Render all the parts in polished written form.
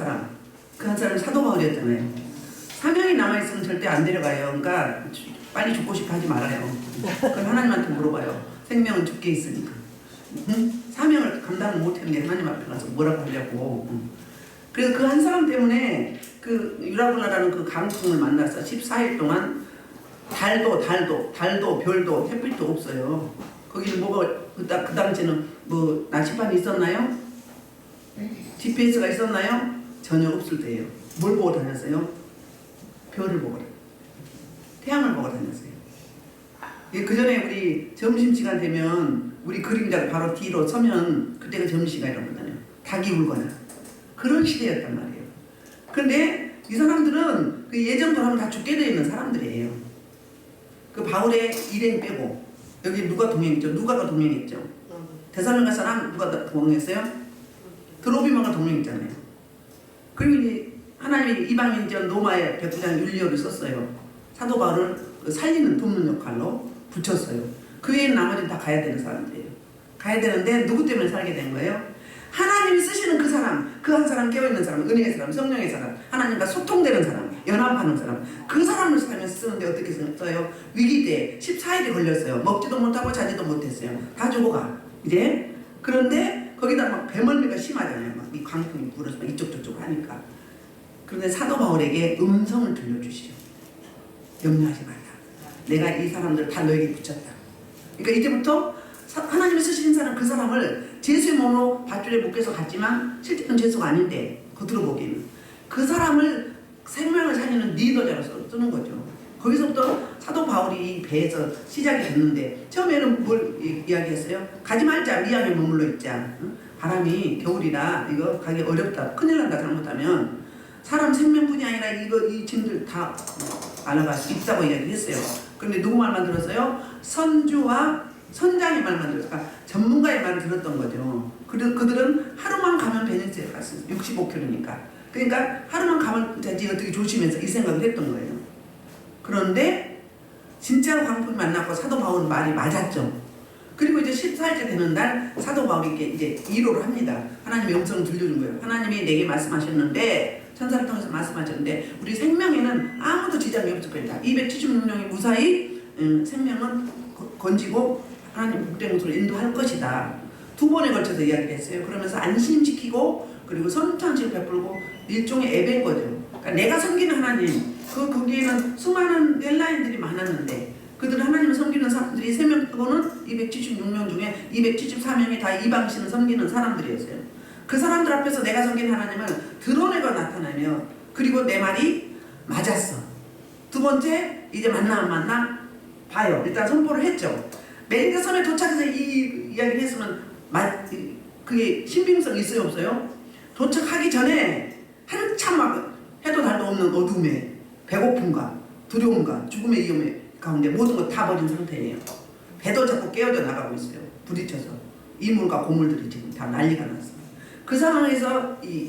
사람, 그 한 사람이 사도 바울이었잖아요. 사명이 남아있으면 절대 안 데려가요. 그러니까 빨리 죽고 싶어 하지 말아요. 그건 하나님한테 물어봐요. 생명은 죽게 있으니까. 응? 사명을 감당을 못했는데 하나님 앞에 가서 뭐라고 하려고. 응. 그래서 그 한 사람 때문에 그 유라굴라라는 그 강풍을 만나서 14일 동안 달도 별도 햇빛도 없어요. 거기는 뭐가 그 당시에는 뭐 나시판이 있었나요? GPS가 있었나요? 전혀 없을 때예요. 뭘 보고 다녔어요? 별을 보고 다녔어요. 태양을 보고 다녔어요. 그 전에 우리 점심시간 되면 우리 그림자가 바로 뒤로 서면 그때가 점심시간이라고 하잖아요. 닭이 울거나 그런 시대였단 말이에요. 그런데 이 사람들은 그 예정대로 하면 다 죽게 되어 있는 사람들이에요. 그 바울의 일행 빼고 여기 누가 동행했죠? 누가가 동행했죠? 데살로니가 사람 누가 동행했어요? 드로비마가 동행했잖아요. 그리고 이제 하나님이 이방인전 로마의 백부장 율리오를 썼어요. 사도 바울을 살리는 돕는 역할로 붙였어요. 그 외에는 나머지는 다 가야 되는 사람들이에요. 가야 되는데 누구 때문에 살게 된 거예요? 하나님이 쓰시는 그 사람, 그 한 사람, 깨어있는 사람, 은혜의 사람, 성령의 사람, 하나님과 소통되는 사람, 연합하는 사람, 그 사람을 살면서 쓰는데 어떻게 써요? 위기 때 14일이 걸렸어요. 먹지도 못하고 자지도 못했어요. 다 죽어가. 이제 그런데 거기다 막 배멀미가 심하잖아요. 막 이 강풍이 불어서 막 이쪽 저쪽 하니까. 그런데 사도 바울에게 음성을 들려주시죠. 염려하지 말라. 내가 이 사람들 다 너에게 붙였다. 그러니까 이제부터 하나님이 쓰시는 사람, 그 사람을 제수의 몸으로 밧줄에 묶여서 갔지만 실제는 제수가 아닌데 겉으로 보기에는 그 사람을 생명을 살리는 리더자로서 쓰는 거죠. 거기서부터 사도 바울이 배에서 시작이 됐는데 처음에는 뭘 이야기했어요? 가지 말자, 미양에 머물러 있자. 바람이 겨울이라 이거 가기 어렵다, 큰일 난다 잘못하면 사람 생명뿐이 아니라 이 짐들 다 알아갈 수 있다고 이야기했어요. 그런데 누구 말만 들었어요? 선주와 선장의 말만 들었어요. 그러니까 전문가의 말을 들었던 거죠. 그들은 하루만 가면 베네치아에 갔어요. 65km니까. 그러니까 하루만 가면 되지 어떻게 조심해서 이 생각을 했던 거예요. 그런데 진짜로 광풍이 만났고 사도 바울은 말이 맞았죠. 그리고 이제 14일째 되는 날 사도 바울이 이제 위로를 합니다. 하나님의 음성을 들려준 거예요. 하나님이 내게 말씀하셨는데 천사를 통해서 말씀하셨는데 우리 생명에는 아무도 지장이 없을 거다. 276명이 무사히 생명은 건지고 하나님 복된 곳으로 인도할 것이다. 두 번에 걸쳐서 이야기를 했어요. 그러면서 안심시키고 그리고 선창식을 베풀고 일종의 예배인 거죠. 그러니까 내가 섬기는 하나님, 거기에는 수많은 헬라인들이 많았는데 그들 하나님을 섬기는 사람들이 3명 빼고는 276명 중에 274명이 다 이방신을 섬기는 사람들이었어요. 그 사람들 앞에서 내가 섬기는 하나님을 드러내고 나타나며 그리고 내 말이 맞았어. 두 번째 이제 만나면 만나 봐요. 일단 선포를 했죠. 멜리다 섬에 도착해서 이 이야기를 했으면 그게 신빙성이 있어요 없어요? 도착하기 전에 한참 막 해도 달도 없는 어둠에 배고픔과 두려움과 죽음의 위험에 가운데 모든 것 다 버린 상태예요. 배도 자꾸 깨어져 나가고 있어요. 부딪혀서 이물과 고물들이 지금 다 난리가 났어요. 그 상황에서 이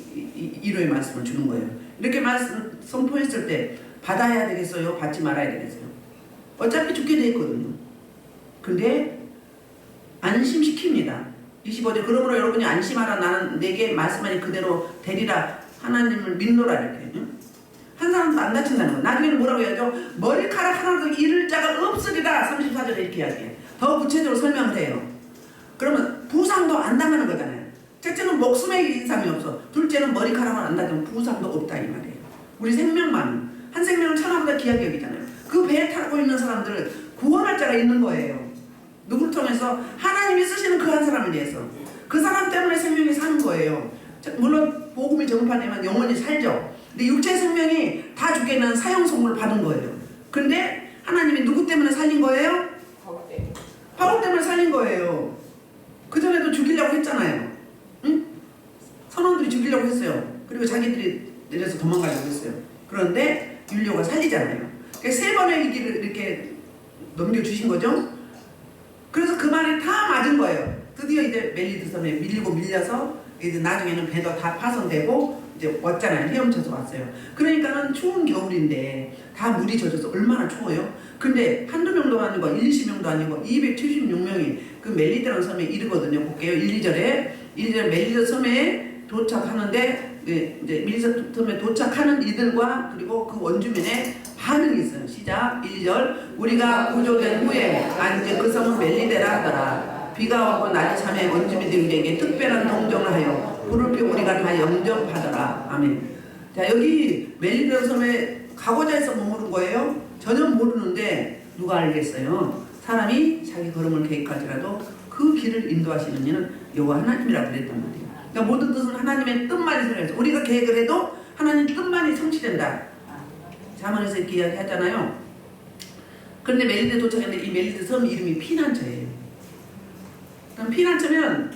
위로의 말씀을 주는 거예요. 이렇게 말씀 선포했을 때 받아야 되겠어요? 받지 말아야 되겠어요? 어차피 죽게 돼 있거든요. 근데 안심시킵니다. 25절 그러므로 여러분이 안심하라. 나는 내게 말씀하니 그대로 되리라. 하나님을 믿노라. 이렇게 한 사람도 안 다친다는 거예요. 나중에는 뭐라고 해야죠? 머리카락 하나도 잃을 자가 없으리라. 34절에 이렇게 이야기해요. 더 구체적으로 설명을 해요. 그러면 부상도 안 당하는 거잖아요. 첫째는 목숨에 이상이 없어. 둘째는 머리카락을 안 다치면 부상도 없다 이 말이에요. 우리 생명만 한 생명을 천하보다 귀하게 여기잖아요. 그 배에 타고 있는 사람들을 구원할 자가 있는 거예요. 누구를 통해서? 하나님이 쓰시는 그 한 사람을 위해서. 그 사람 때문에 생명이 사는 거예요. 물론 복음이 전파되면 영원히 살죠. 근데 육체 생명이 다 죽게는 사형 선고를 받은 거예요. 근데 하나님이 누구 때문에 살린 거예요? 바울 때문에 살린 거예요. 그전에도 죽이려고 했잖아요. 응? 선원들이 죽이려고 했어요. 그리고 자기들이 내려서 도망가려고 했어요. 그런데 율리오가 살리잖아요. 그러니까 3번의 위기를 이렇게 넘겨주신 거죠. 그래서 그 말이 다 맞은 거예요. 드디어 이제 멜리드 섬에 밀려서 이제 나중에는 배도 다 파손되고 이제 왔잖아요. 헤엄쳐서 왔어요. 그러니까는 추운 겨울인데 다 물이 젖어서 얼마나 추워요. 근데 한두 명도 아니고 20명도 아니고 276명이 그 멜리드라는 섬에 이르거든요. 볼게요. 1, 2절에 멜리드 섬에 도착하는데 이제 멜리사섬에 도착하는 이들과 그리고 그 원주민의 반응이 있어요. 시작 1절 우리가 구조된 후에 앉은 그 섬은 멜리데라 하더라. 비가 오고 날이 참에 원주민들에게 특별한 동정을 하여 불을 피워 우리가 다 영접하더라. 아멘. 자, 여기 멜리데 섬에 가고자 해서 머무른 거예요. 전혀 모르는데 누가 알겠어요. 사람이 자기 걸음을 계획할지라도 그 길을 인도하시는 이는 여호와 하나님이라고 그랬단 말이에요. 그러니까 모든 뜻은 하나님의 뜻만이 성취해서 우리가 계획을 해도 하나님 뜻만이 성취된다. 자문에서 이렇게 이야기하잖아요. 그런데 멜리데 도착했는데 이 멜리데 섬 이름이 피난처예요. 그럼 피난처면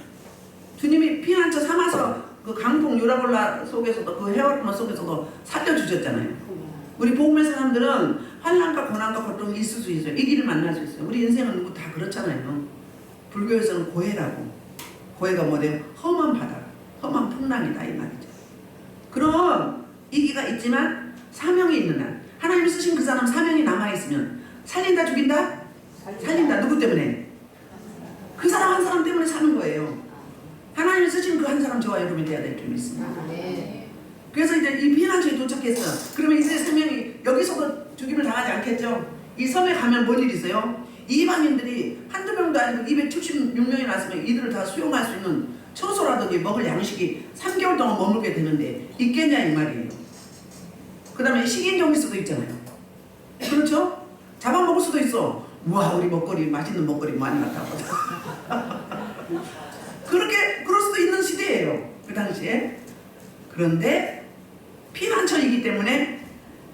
주님이 피난처 삼아서 그 강풍 유라볼라 속에서도 그 해와르마 속에서도 살려주셨잖아요. 우리 복음의 사람들은 환난과 고난과 고통이 있을 수 있어요. 이 길을 만날 수 있어요. 우리 인생은 누구 다 그렇잖아요. 불교에서는 고해라고. 고해가 뭐래요? 험한 바다, 험한 풍랑이다 이 말이죠. 그럼 이기가 있지만 사명이 있는 한 하나님이 쓰신 그 사람 사명이 남아있으면 살린다 죽인다? 살린다. 누구 때문에? 그 사람 한 사람 때문에 사는 거예요. 하나님이 쓰신 그 한 사람 저와 여러분이 돼야 될 줄 믿습니다. 그래서 이제 이 피난처에 도착했어요. 그러면 이제 생명이 여기서도 죽임을 당하지 않겠죠? 이 섬에 가면 뭔 일이 있어요? 이방인들이 한두 명도 아니고 276명이 났으면 이들을 다 수용할 수 있는 처소라든지 먹을 양식이 3개월 동안 머물게 되는데 있겠냐 이 말이에요. 그 다음에 식인종일 수도 있잖아요. 그렇죠? 잡아먹을 수도 있어. 우와 우리 먹거리 맛있는 먹거리 많이 났다고. 그럴 수도 있는 시대예요. 그 당시에. 그런데 피난처이기 때문에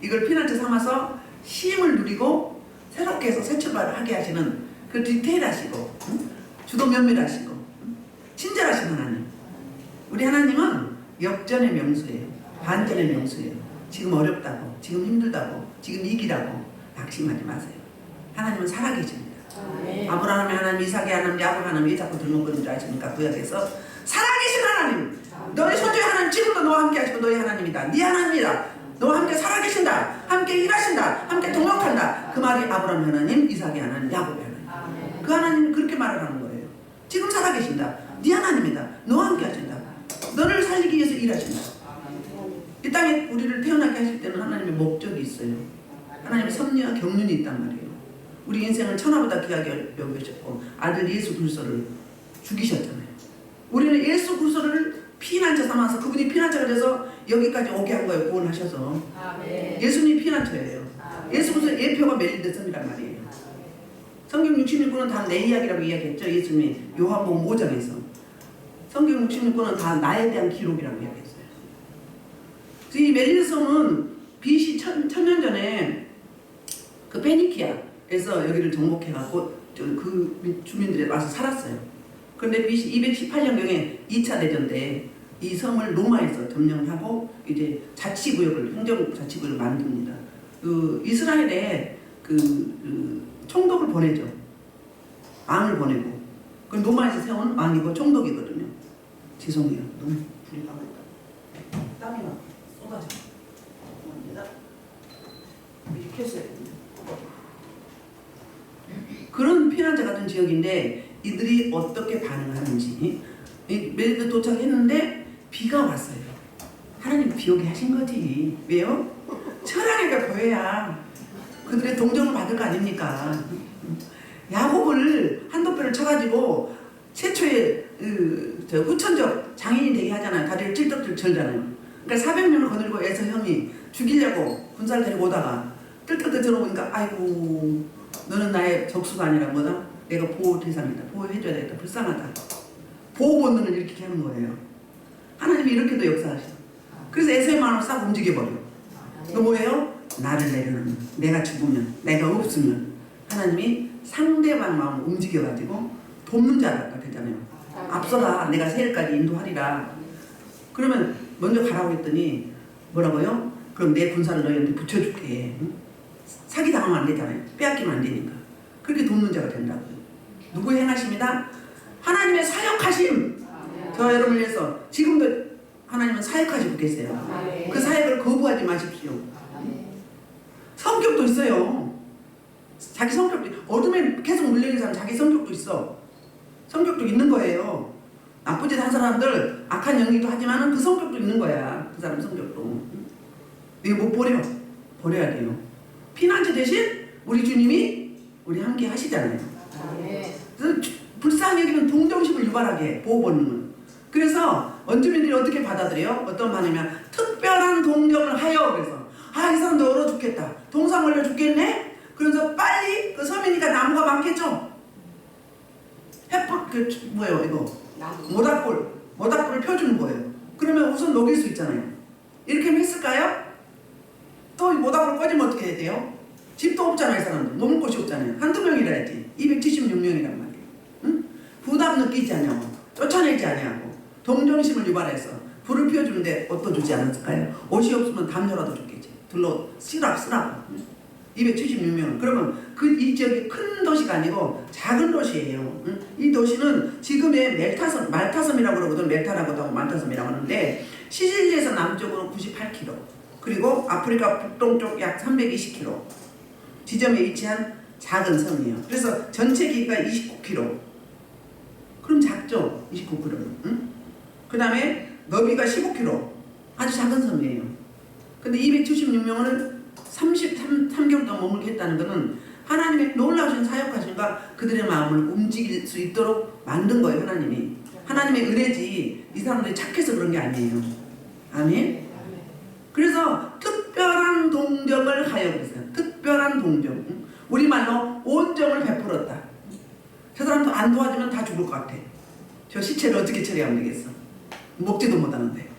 이걸 피난처 삼아서 쉼을 누리고 새롭게 해서 새 출발을 하게 하시는 그 디테일하시고 주도 면밀하시고 친절하신 하나님. 우리 하나님은 역전의 명수예요. 반전의 명수예요. 지금 어렵다고, 지금 힘들다고, 지금 이기라고 낙심하지 마세요. 하나님은 살아계십니다. 아브라함의 하나님, 이삭의 하나님, 야곱의 하나님 왜 자꾸 들먹거리는 줄 아십니까? 구약에서 살아계신 하나님, 너희 손주의 하나님 지금도 너와 함께 하시고 너희 하나님이다. 네 하나님이다. 너와 함께 살아계신다. 함께 일하신다. 함께 동역한다. 그 말이 아브라함의 하나님, 이삭의 하나님, 야곱의 하나님. 그 하나님은 그렇게 말을 하는 거예요. 지금 살아계신다. 네 하나님이다. 너와 함께 하신다. 너를 살리기 위해서 일하신다. 이 땅에 우리를 태어나게 하실 때는 하나님의 목적이 있어요. 하나님의 섭리와 경륜이 있단 말이에요. 우리 인생을 천하보다 귀하게 여기셨고 아들 예수 그리스도를 죽이셨잖아요. 우리는 예수 그리스도를 피난처 삼아서 그분이 피난처가 돼서 여기까지 오게 한 거예요. 구원하셔서. 예수님이 피난처예요. 예수 그리스도 예표가 멜리데 섬이란 말이에요. 성경 66권은 다 내 이야기라고 이야기했죠. 예수님이 요한복음 5장에서. 성경 66권은 다 나에 대한 기록이라고 이야기했어요. 이 멜리데 섬은 BC 1000년 전에 그 페니키아에서 여기를 정복해갖고 그 주민들이 와서 살았어요. 그런데 BC 218년경에 2차 대전 때 이 섬을 로마에서 점령하고 이제 자치구역을 행정자치구역을 만듭니다. 그 이스라엘에 총독을 보내죠. 왕을 보내고 그 로마에서 세운 왕이고 총독이거든요. 죄송해요. 너무 불이 가고 있다. 땀이 나 쏟아져. 이렇게 했어야 됩니다. 그런 피난처 같은 지역인데 이들이 어떻게 반응하는지 멜리데 도착했는데 비가 왔어요. 하나님 비 오게 하신 거지. 왜요? 철학이가 보여야 그들의 동정을 받을 거 아닙니까? 야곱을 한도표를 쳐가지고 최초의 후천적 장인이 되게 하잖아요. 다리를 찔떡찔 절잖아요. 그러니까 400명을 거느리고 에서 형이 죽이려고 군사를 데리고 오다가 뜰뜰뜰 들어오니까 아이고 너는 나의 적수가 아니라 뭐다? 내가 보호 대상이다. 보호해줘야 되겠다. 불쌍하다. 보호 본능을 이렇게 하는 거예요. 하나님이 이렇게도 역사하셔. 그래서 에서의 마음을 싹 움직여버려. 너 뭐예요? 나를 내려놓으면, 내가 죽으면, 내가 없으면 하나님이 상대방 마음을 움직여가지고 돕는 자가 되잖아요. 앞서가 내가 세일까지 인도하리라. 그러면 먼저 가라고 했더니 뭐라고요? 그럼 내 군사를 너희한테 붙여줄게. 사기당하면 안 되잖아요. 빼앗기면 안 되니까. 그렇게 돕는 자가 된다고요. 누구의 행하심이다? 하나님의 사역하심. 저 여러분을 위해서 지금도 하나님은 사역하시고 계세요. 그 사역을 거부하지 마십시오. 성격도 있어요. 자기 성격도 어둠에 계속 물려있는 사람 자기 성격도 있어. 성격도 있는 거예요. 나쁜 짓 한 사람들 악한 영리도 하지만은 그 성격도 있는 거야. 그 사람 성격도. 이거 못 버려. 버려야 돼요. 피난처 대신 우리 주님이 우리 함께 하시잖아요. 그래서 불쌍히 여기는 동정심을 유발하게 해, 보호 본능은. 그래서 원주민들이 어떻게 받아들여요? 어떤 반응이면 특별한 동정을 하여. 그래서 이 사람도 얼어 죽겠다. 동상 걸려 죽겠네? 그래서 빨리 그 섬이니까 나무가 많겠죠? 햇불, 뭐예요 이거? 모닥불을 펴주는 거예요. 그러면 우선 녹일 수 있잖아요. 이렇게 했을까요? 또 모닥불 꺼지면 어떻게 해야 돼요? 집도 없잖아요. 이 사람들. 머물 곳이 없잖아요. 한두 명이라 했지. 276명이란 말이에요. 응? 부담 느끼지 않냐고, 쫓아내지 않냐고, 동정심을 유발해서 불을 피워주는데 옷도 주지 않았을까요? 옷이 없으면 담요라도 줬겠지. 둘러 쓰라고. 276명. 그러면 이 지역이 큰 도시가 아니고 작은 도시예요. 응? 이 도시는 지금의 말타섬이라고 그러거든. 멜타라고도 하고 말타섬이라고 하는데 시칠리에서 남쪽으로 98km, 그리고 아프리카 북동쪽 약 320km 지점에 위치한 작은 섬이에요. 그래서 전체 길이가 29km. 그럼 작죠? 29km는. 응? 그 다음에 너비가 15km. 아주 작은 섬이에요. 근데 276명은 33개월 동안 머물게 했다는 것은 하나님의 놀라우신 사역하신가 그들의 마음을 움직일 수 있도록 만든 거예요. 하나님의 은혜지 이 사람들이 착해서 그런 게 아니에요. 아멘. 그래서 특별한 동정을 하여 그랬어요. 특별한 동정. 우리말로 온정을 베풀었다. 저 사람도 안 도와주면 다 죽을 것 같아. 저 시체를 어떻게 처리하면 되겠어? 먹지도 못하는데.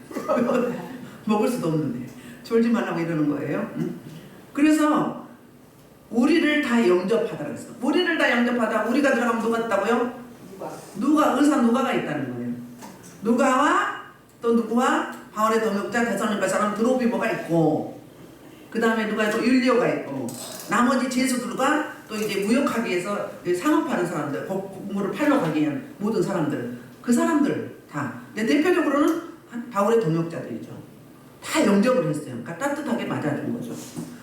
먹을 수도 없는데. 졸지 말라고 이러는 거예요. 그래서 우리를 다 영접하다 그랬어. 우리를 다 영접하다. 우리가 들어가면 누가 있다고요? 의사 누가가 있다는 거예요. 누가와 또 누구와 바울의 동역자 대사님과 사람 드로비모가 있고, 그 다음에 누가 있고 율리오가 있고, 나머지 제수들과 또 이제 무역하기 위해서 상업하는 사람들, 곡물을 팔러 가기 위한 모든 사람들, 그 사람들 다. 근데 대표적으로는 바울의 동역자들이죠. 다 영접을 했어요. 그러니까 따뜻하게 맞아준 거죠.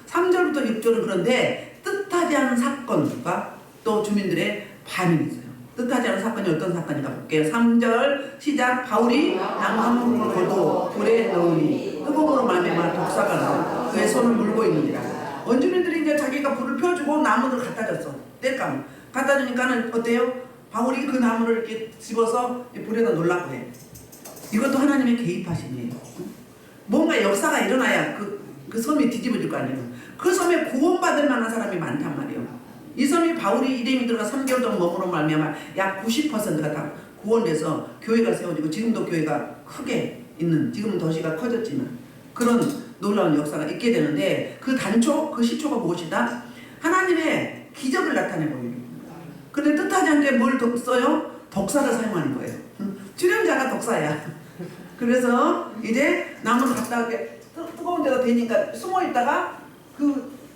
3절부터 6절은 그런데 뜻하지 않은 사건과 또 주민들의 반응이 있어요. 뜻하지 않은 사건이 어떤 사건인가 볼게요. 3절 시작. 바울이 나무 한 그루를 거두 불에 넣으니 뜨거움으로 말미암아 독사가 나와 그의 손을 물고 있느니라. 원주민들이 이제 자기가 불을 펴주고 나무를 갖다 줬어. 뗄감 갖다 주니까는 어때요? 바울이 그 나무를 이렇게 집어서 불에다 놓으려고 해. 이것도 하나님의 개입하심이에요. 뭔가 역사가 일어나야 그 섬이 뒤집어질 거 아니에요. 그 섬에 구원받을 만한 사람이 많단 말이에요. 이 섬이 바울이 이름이 들어가 3개월 동안 머무른 말미암아 약 90%가 다 구원돼서 교회가 세워지고, 지금도 교회가 크게 있는, 지금은 도시가 커졌지만 그런 놀라운 역사가 있게 되는데, 그 단초, 그 시초가 무엇이다? 하나님의 기적을 나타내고 있는 거예요. 근데 뜻하지 않게 뭘 써요? 독사를 사용하는 거예요. 출연자가 독사야. 그래서 이제 나무를 갖다 이렇게 뜨거운 데다 대니까 숨어 있다가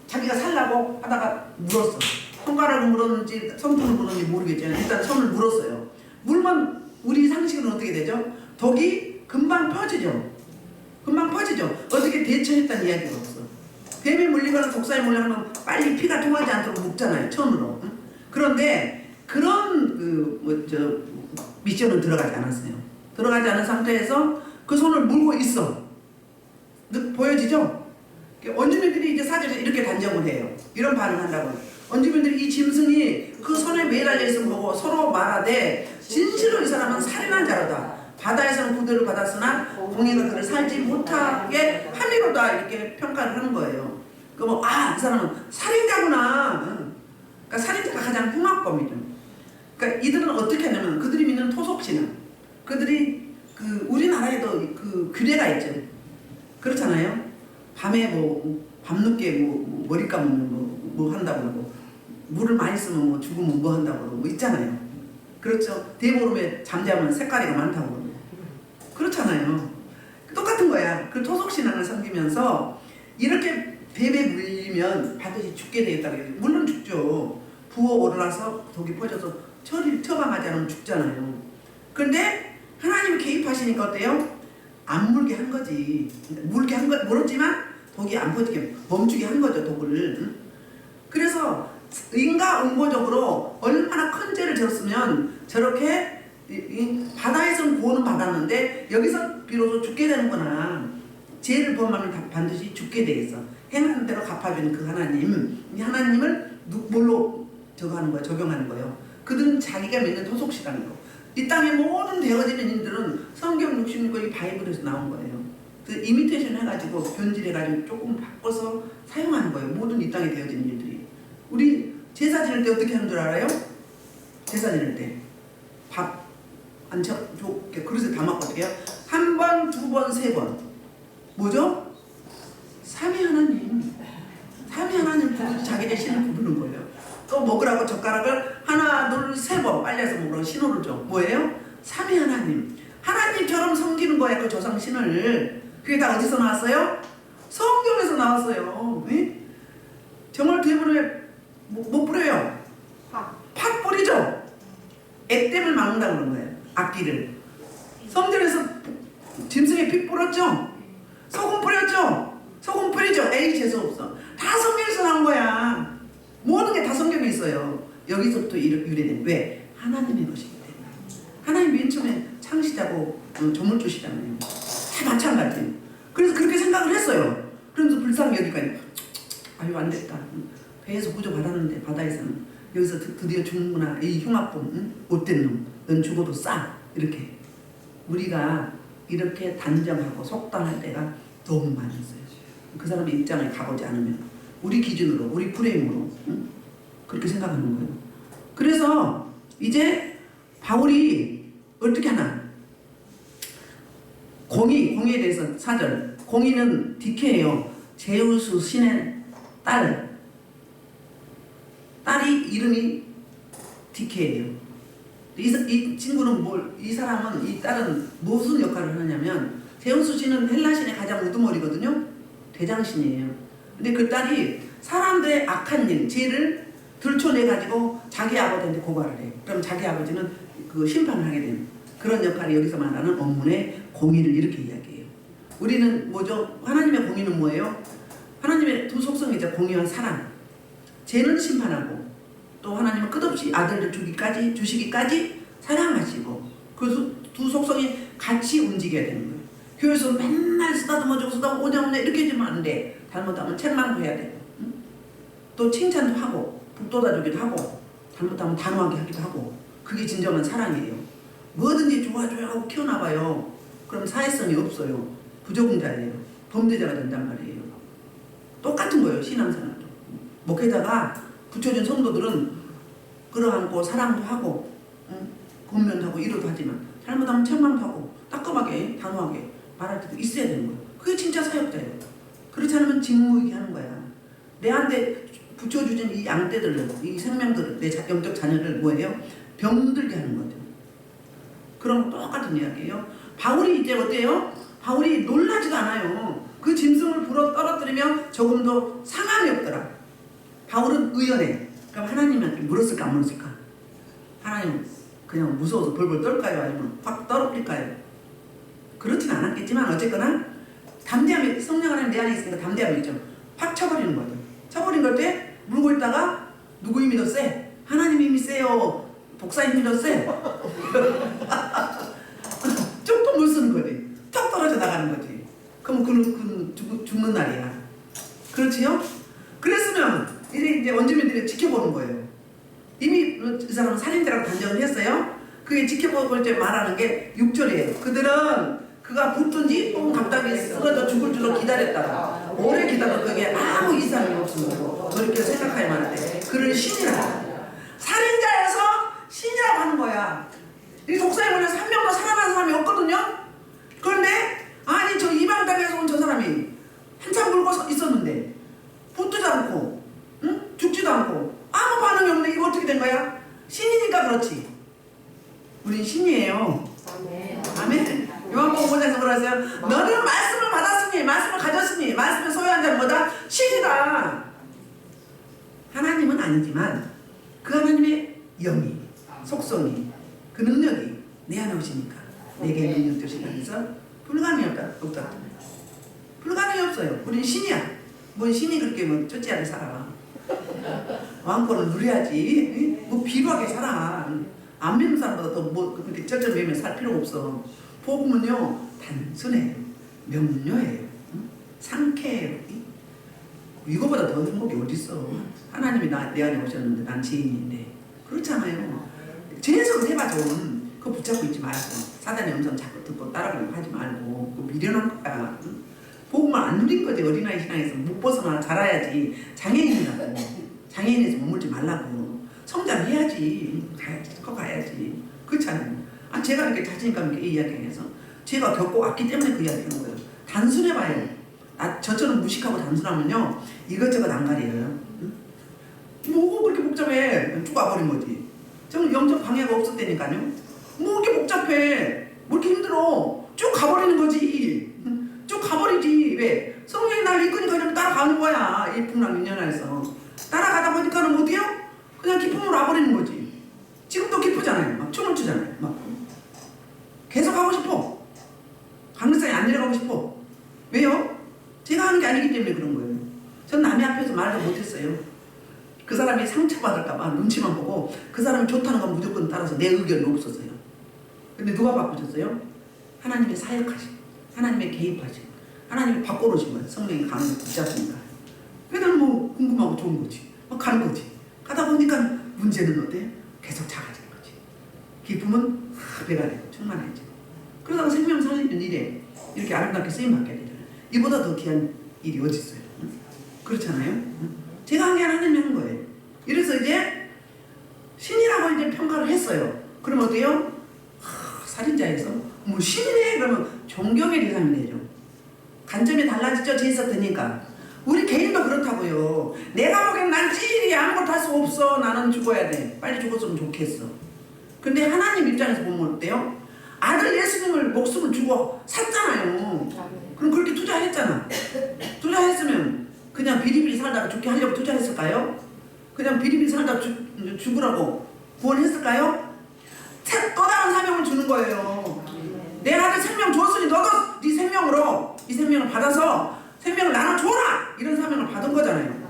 자기가 살라고 하다가 물었어. 손가락을 물었는지 손톱을 물었는지 모르겠지만 일단 손을 물었어요. 물면 우리 상식은 어떻게 되죠? 독이 금방 퍼지죠. 어떻게 대처했다는 이야기가 없어. 뱀에 물리거나 독사에 물리면 빨리 피가 통하지 않도록 묶잖아요, 처음으로. 그런데 그런 미션은 들어가지 않았어요. 들어가지 않은 상태에서 그 손을 물고 있어. 보여지죠? 원주민들이 이제 사진에서 이렇게 단정을 해요. 이런 반응을 한다고. 원주민들이 이 짐승이 그 손에 매달려 있음을 보고 서로 말하되 진실로 이 사람은 살인한 자로다. 바다에서는 구대를 받았으나 공의가 그를 살지 못하게 함이로다. 이렇게 평가를 하는 거예요. 이 사람은 살인자구나. 그러니까 살인자가 가장 흉악범이죠. 그러니까 이들은 어떻게 하냐면 그들이 믿는 토속신앙, 그들이 우리나라에도 그 규례가 있죠. 그렇잖아요. 밤에 밤늦게 머리 감으면 뭐 한다고 그러고, 물을 많이 쓰면 죽으면 뭐 한다고 그러고 있잖아요. 그렇죠. 대보름에 잠자면 색깔이가 많다고 그러고 그렇잖아요. 똑같은 거야. 그 토속신앙을 섬기면서 이렇게 뱀에 물리면 반드시 죽게 되겠다고 해요. 물론 죽죠. 부어오르라서 독이 퍼져서 처방하지 않으면 죽잖아요. 그런데 하나님이 개입하시니까 어때요? 안 물게 한 거지. 물었지만 독이 안 퍼지게 멈추게 한 거죠, 독을. 그래서 인과응보적으로 얼마나 큰 죄를 졌으면 저렇게 바다에서는 구원은 받았는데 여기서 비로소 죽게 되는구나. 죄를 범하면 반드시 죽게 되겠어. 행하는 대로 갚아주는 그 하나님, 이 하나님을 뭘로 저거 하는 거야? 적용하는 거예요. 그들은 자기가 믿는 토속시라는 거. 이 땅의 모든 되어지는 일들은 성경 66권이 바이블에서 나온 거예요. 그 이미테이션 해가지고 변질해가지고 조금 바꿔서 사용하는 거예요. 모든 이 땅에 되어지는 일들이. 우리 제사 지낼 때 어떻게 하는 줄 알아요? 제사 지낼 때 밥 안 쳐, 그릇에 담았고 어떻게 해요? 한 번, 두 번, 세 번. 뭐죠? 삼위 하나님. 삼위 하나님 부르지 자기네 신을 부르는 거예요. 또 먹으라고 젓가락을 하나, 둘, 세 번 빨려서 먹으라고 신호를 줘. 뭐예요? 삼위 하나님. 하나님처럼 섬기는 거야, 그 조상신을. 그게 다 어디서 나왔어요? 성경에서 나왔어요. 네? 정말 대부분에 뭐 뿌려요? 팥 뿌리죠? 액땜을 막는다고 그런 거예요. 악기를. 성전에서 짐승의 피 뿌렸죠? 소금 뿌렸죠? 소금 뿌리죠? 에이 재수없어. 다 성경에서 나온 거야. 모든 게 다 성경에 있어요. 여기서부터 유래된. 왜? 하나님의 것이기 때문에. 하나님 맨 처음에 창시자고 조물주시잖아요. 다 마찬가지예요. 그래서 그렇게 생각을 했어요. 그러면서 불쌍히 여기까지 아유 안됐다. 배에서 구조받았는데 바다에서는 여기서 드디어 죽는구나. 이 흉악범, 응? 못된 놈. 넌 죽어도 싸. 이렇게 우리가 이렇게 단정하고 속단할 때가 너무 많았어요. 그 사람의 입장에 가보지 않으면 우리 기준으로, 우리 프레임으로, 응? 그렇게 생각하는 거예요. 그래서 이제 바울이 어떻게 하나? 공의에 대해서 4절. 공의는 디케예요. 제우스 신의 딸이 이름이 디케예요. 이 친구는 이 사람은, 이 딸은 무슨 역할을 하냐면, 제우스 신은 헬라 신의 가장 우두머리거든요. 대장신이에요. 근데 그 딸이 사람들의 악한 일, 죄를 들춰내가지고 자기 아버지한테 고발을 해. 그럼 자기 아버지는 그 심판을 하게 되는 그런 역할이 여기서 말하는 원문의 공의를 이렇게 이야기해요. 우리는 뭐죠? 하나님의 공의는 뭐예요? 하나님의 두 속성이죠. 공의와 사랑. 죄는 심판하고 또 하나님은 끝없이 아들을 주시기까지 사랑하시고 그 두 속성이 같이 움직여야 되는 거예요. 교회에서 맨날 쓰다듬어주고 오냐 이렇게 해주면 안 돼. 잘못하면 책망도 해야 되고, 응? 또 칭찬도 하고 북돋아주기도 하고 잘못하면 단호하게 하기도 하고. 그게 진정한 사랑이에요. 뭐든지 좋아줘야 하고 키워나봐요. 그럼 사회성이 없어요. 부적응자예요. 범죄자가 된단 말이에요. 똑같은 거예요. 신앙생활도. 목회자가 붙여준 성도들은 끌어안고 사랑도 하고, 응? 권면도 하고 이러도 하지만 잘못하면 책망도 하고 따끔하게 단호하게 말할 때도 있어야 되는 거예요. 그게 진짜 사역자예요. 그렇지 않으면 직무이게 하는 거야. 내한테 붙여주신 이 양떼들, 이 생명들을, 내 영적 자녀를 뭐예요? 병들게 하는 거죠. 그런 거 똑같은 이야기예요. 바울이 이제 어때요? 바울이 놀라지도 않아요. 그 짐승을 불어 떨어뜨리면 조금도 상함이 없더라. 바울은 의연해. 그럼 하나님한테 물었을까 안 물었을까? 하나님 그냥 무서워서 벌벌 떨까요? 아니면 확 떨어뜨릴까요? 그렇진 않았겠지만 어쨌거나 담대함이, 성령 하나님 내 안에 있으니까 담대함이 있죠. 확 쳐버리는 거죠. 쳐버린 걸 때 물고 있다가 누구 힘이 더 세? 하나님 힘이 세요? 복사 힘이 더 세? 조금 물 쓰는 거지. 턱 떨어져 나가는 거지. 그럼 그는 죽는 날이야. 그렇지요? 그랬으면 이제 원주민들이 지켜보는 거예요. 이미 이 사람은 살인자라고 단정을 했어요. 그게 지켜볼 때 말하는 게 6절이에요. 그들은 그가 붙든지 똥 답답이 쓰러져 죽을 줄로 기다렸다가 오래 기다려 그게 아무 이상이 없으므로 그렇게 생각하여 말하되 그를 신이라. 살인자여서 신이라고 하는 거야. 이 독사에 걸려서 한 명도 살아난 사람이 없거든요. 그런데 아니 저 이방 땅에서 온 저 사람이 한참 굴고 있었는데 붙지도 않고, 응? 죽지도 않고 아무 반응이 없는데 이거 어떻게 된 거야? 신이니까 그렇지. 우린 신이에요. 아멘. 요한복음 5장에서 뭐라 하세요? 너는 말씀을 받았으니, 말씀을 가졌으니, 말씀을 소유한 자는 뭐다? 신이다. 하나님은 아니지만 그 하나님의 영이, 속성이, 그 능력이 내 안에 오시니까 내게 능력 주시면서 불가능이 없다. 불가능이 없어요. 우린 신이야. 뭔 신이 그렇게 뭐 초치하게 살아. 왕권을 누려야지. 뭐 비루하게 살아. 안 믿는 사람보다 더뭐 그렇게 쩔쩔 매면 살 필요가 없어. 복음은요 단순해요, 명료해요, 상쾌해요. 이거보다 더 행복이 어딨어. 하나님이 내 안에 오셨는데 난 죄인인데. 그렇잖아요. 죄에서 해봐 좀. 그거 붙잡고 있지 말고 사단의 음성 자꾸 듣고 따라가려고 하지 말고 그거 미련한 거야. 복음을 안 누린 거지. 어린아이 신앙에서 못 벗어나 자라야지. 장애인이라고. 장애인에서 머물지 말라고. 성장해야지. 가야지. 그렇잖아요. 제가 이렇게 자신감 있게 이야기해서 제가 겪고 왔기 때문에 그 이야기하는 거예요. 단순해봐요. 저처럼 무식하고 단순하면요 이것저것 안 가려요. 뭐가 그렇게 복잡해. 쭉 와버린 거지. 저는 영적 방해가 없었다니까요. 뭐 이렇게 복잡해. 뭐 이렇게 힘들어. 쭉 가버리는 거지. 쭉 가버리지. 왜? 성령이 날 이끄니까 그냥 따라가는 거야. 일품랑 인연에서 따라가다 보니까는 어디요? 그냥 기쁨으로 와버리는 거지. 지금도 기쁘잖아요. 막 춤을 추잖아요. 막 계속 하고 싶어. 강릉산에 안 내려가고 싶어. 왜요? 제가 하는 게 아니기 때문에 그런 거예요. 전 남의 앞에서 말도 못했어요. 그 사람이 상처받을까봐 눈치만 보고 그 사람이 좋다는 건 무조건 따라서 내 의견은 없었어요. 근데 누가 바꾸셨어요? 하나님의 사역하심, 하나님의 개입하심, 하나님이 바꿔놓으신 거예요. 성령이 가는 거 붙잡으니까. 그래서 뭐 궁금하고 좋은 거지. 막 가는 거지. 가다 보니까 문제는 어때? 계속 작아지는 거지. 기쁨은 배가 되고 충만해지고. 그러다가 생명 살리는 일에 이렇게 아름답게 쓰임받게 되잖아요. 이보다 더 귀한 일이 어디 있어요? 응? 그렇잖아요. 응? 제가 한 게 하나님이 한 거예요. 이래서 이제 신이라고 이제 평가를 했어요. 그럼 어때요? 살인자에서 뭐 신이네 그러면 존경의 대상이 되죠. 관점이 달라지죠. 죄에서 드니까. 우리 개인도 그렇다고요. 내가 보기엔 난 찌질이 아무것도 할 수 없어. 나는 죽어야 돼. 빨리 죽었으면 좋겠어. 근데 하나님 입장에서 보면 어때요? 아들 예수님을 목숨을 주고 샀잖아요. 그럼 그렇게 투자했잖아. 투자했으면 그냥 비리비리 살다가 죽게 하려고 투자했을까요? 그냥 비리비리 살다가 죽으라고 구원했을까요? 또 다른 사명을 주는 거예요. 내 아들 생명 줬으니 너도 네 생명으로 이 생명을 받아서 생명을 나눠줘라! 이런 사명을 받은 거잖아요.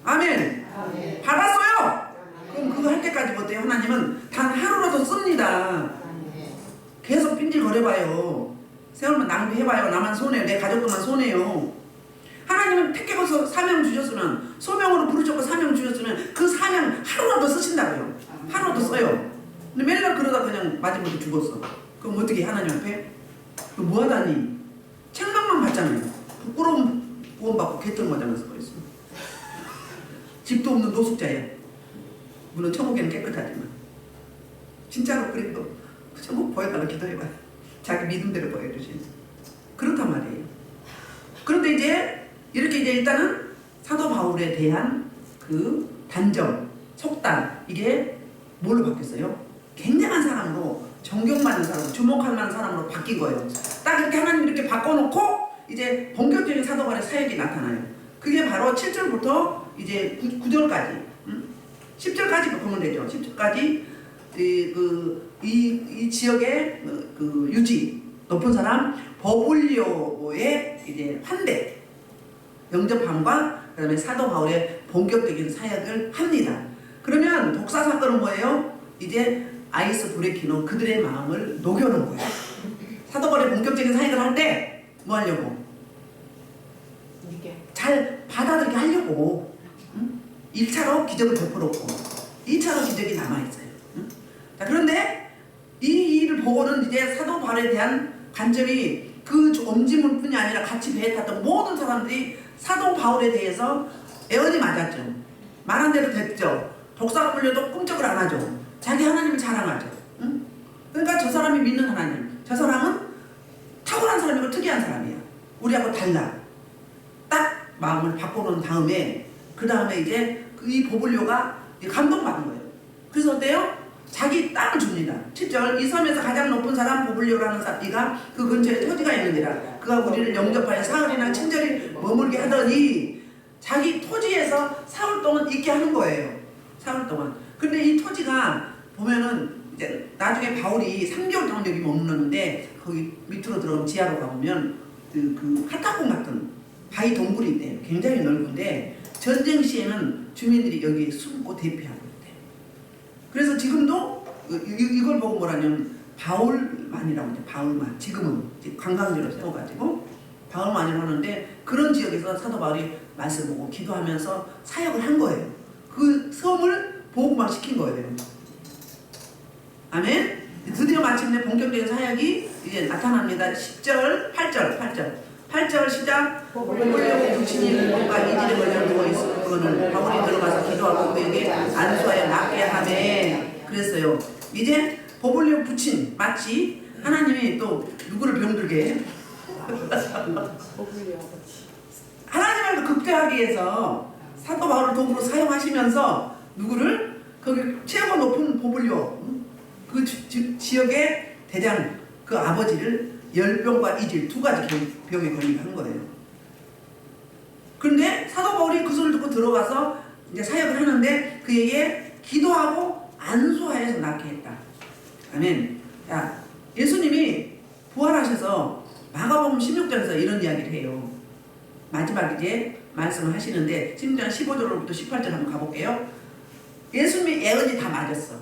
아멘. 받았어요. 그럼 그거 할 때까지 어때요? 하나님은 단 하루라도 씁니다. 계속 삔질거려봐요. 세월만 낭비해봐요. 나만 손해요. 내 가족들만 손해요. 하나님은 택해서 사명 주셨으면, 소명으로 부르셨고 사명 주셨으면 그 사명 하루라도 쓰신다고요. 하루라도 써요. 근데 맨날 그러다 그냥 마지막에 죽었어. 그럼 어떻게 하나님 앞에? 뭐하다니? 책망만 받잖아요. 부끄러움 구원받고 개털 맞으면서 그랬어. 집도 없는 노숙자야. 물론 천국에는 깨끗하지만. 진짜로 그래도 천국 보여달라 기도해봐요. 자기 믿음대로 보여주신. 그렇단 말이에요. 그런데 이제 이렇게 이제 일단은 사도 바울에 대한 그 단정, 속담 이게 뭘로 바뀌었어요? 굉장한 사람으로, 존경받는 사람으로, 주목할 만한 사람으로 바뀐 거예요. 딱 이렇게 하나님 이렇게 바꿔놓고 이제 본격적인 사도 바울의 사역이 나타나요. 그게 바로 7절부터 이제 9절까지 10절까지 보면 되죠. 10절까지 이 지역의 그 유지 높은 사람 버불리오의 이제 환대 영접함과 그다음에 사도 바울의 본격적인 사역을 합니다. 그러면 독사 사건은 뭐예요? 이제 아이스 브레이킹으로 그들의 마음을 녹여놓은 거예요. 사도 바울의 본격적인 사역을 할 때 뭐 하려고? 잘 받아들이게 하려고 1차로 기적을 덮어놓고 2차로 기적이 남아있어요. 자, 그런데 이 일을 보고는 이제 사도 바울에 대한 관점이 그 엄지물뿐이 아니라 같이 배에 탔던 모든 사람들이 사도 바울에 대해서 애언이 맞았죠. 말한 대로 됐죠. 독사가 물려도 꿈쩍을 안 하죠. 자기 하나님을 자랑하죠. 응? 그러니까 저 사람이 믿는 하나님, 저 사람은 탁월한 사람이고 특이한 사람이야. 우리하고 달라. 딱 마음을 바꿔놓은 다음에 그 다음에 이제 이 보블료가 감동받은 거예요. 그래서 어때요? 자기 땅을 줍니다. 7절 이 섬에서 가장 높은 사람 보블료라는 사비가 그 근처에 토지가 있느니라. 그가 우리를 영접하여 사흘이나 친절히 머물게 하더니 자기 토지에서 사흘 동안 있게 하는 거예요. 사흘 동안. 근데 이 토지가 보면은 이제 나중에 바울이 3개월 동안 여기 머무르는데 거기 밑으로 들어오면 지하로 가보면 그 카타콤 같은 바위 동굴이 있대요. 굉장히 넓은데 전쟁 시에는 주민들이 여기 숨고 대피하고 있대요. 그래서 지금도 이걸 보고 뭐라냐면 바울만이라고 이제 바울만 지금은 이제 관광지로 세워가지고 바울만이라고 하는데 그런 지역에서 사도 바울이 말씀 보고 기도하면서 사역을 한 거예요. 그 섬을 보호만 시킨 거예요. 아멘. 드디어 마침내 본격적인 사역이 이제 나타납니다. 10절, 8절 시작. 보려고 부친이 뭔가 이질에 걸려 누워 있었거늘 바울이 들어가서 기도하고 그에게 안수하여 낫게 하매 그랬어요. 이제 보블리오 부친 마치 하나님이 또 누구를 병들게 해? 하나님을 극대하기 위해서 사도 바울을 도구로 사용하시면서 누구를 거기 최고 높은 보블리오 그 지역의 대장 그 아버지를 열병과 이질 두 가지 병에 걸리게 한 거예요. 그런데 사도 바울이 그 소리를 듣고 들어가서 이제 사역을 하는데 그에게 기도하고 안수하여서 낫게 했다. 아멘. 자, 예수님이 부활하셔서 마가복음 16장에서 이런 이야기를 해요. 마지막 이제 말씀을 하시는데 16장 15절로부터 18절 한번 가볼게요. 예수님이 애언이 다 맞았어.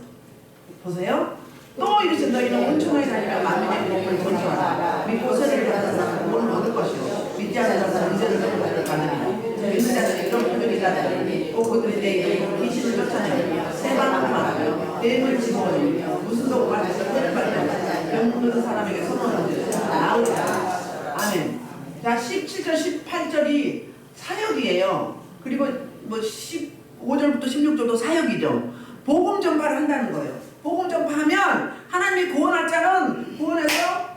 보세요. 또 이르시 너희는 온천하게 다니며 만민의 복을 전수하라. 믿고 세례를 받은 자는 구원을 얻을 것이요 믿지 않는 자는 인생을 받으리라. 믿는 자들이 이런 고백이 자들이 또 그들이 내 이름으로 귀신을 쫓아내며 세방을 말하며 뱀을 집어넣으며 무슨 독을 마셔서 폐를 빨며 병든 사람에게 선언하는 나으리라. 아멘. 자 17절 18절이 사역이에요. 그리고 뭐 15절부터 16절도 사역이죠. 복음 전파를 한다는 거예요. 복음 전파하면 하나님이 구원할 자는 구원해서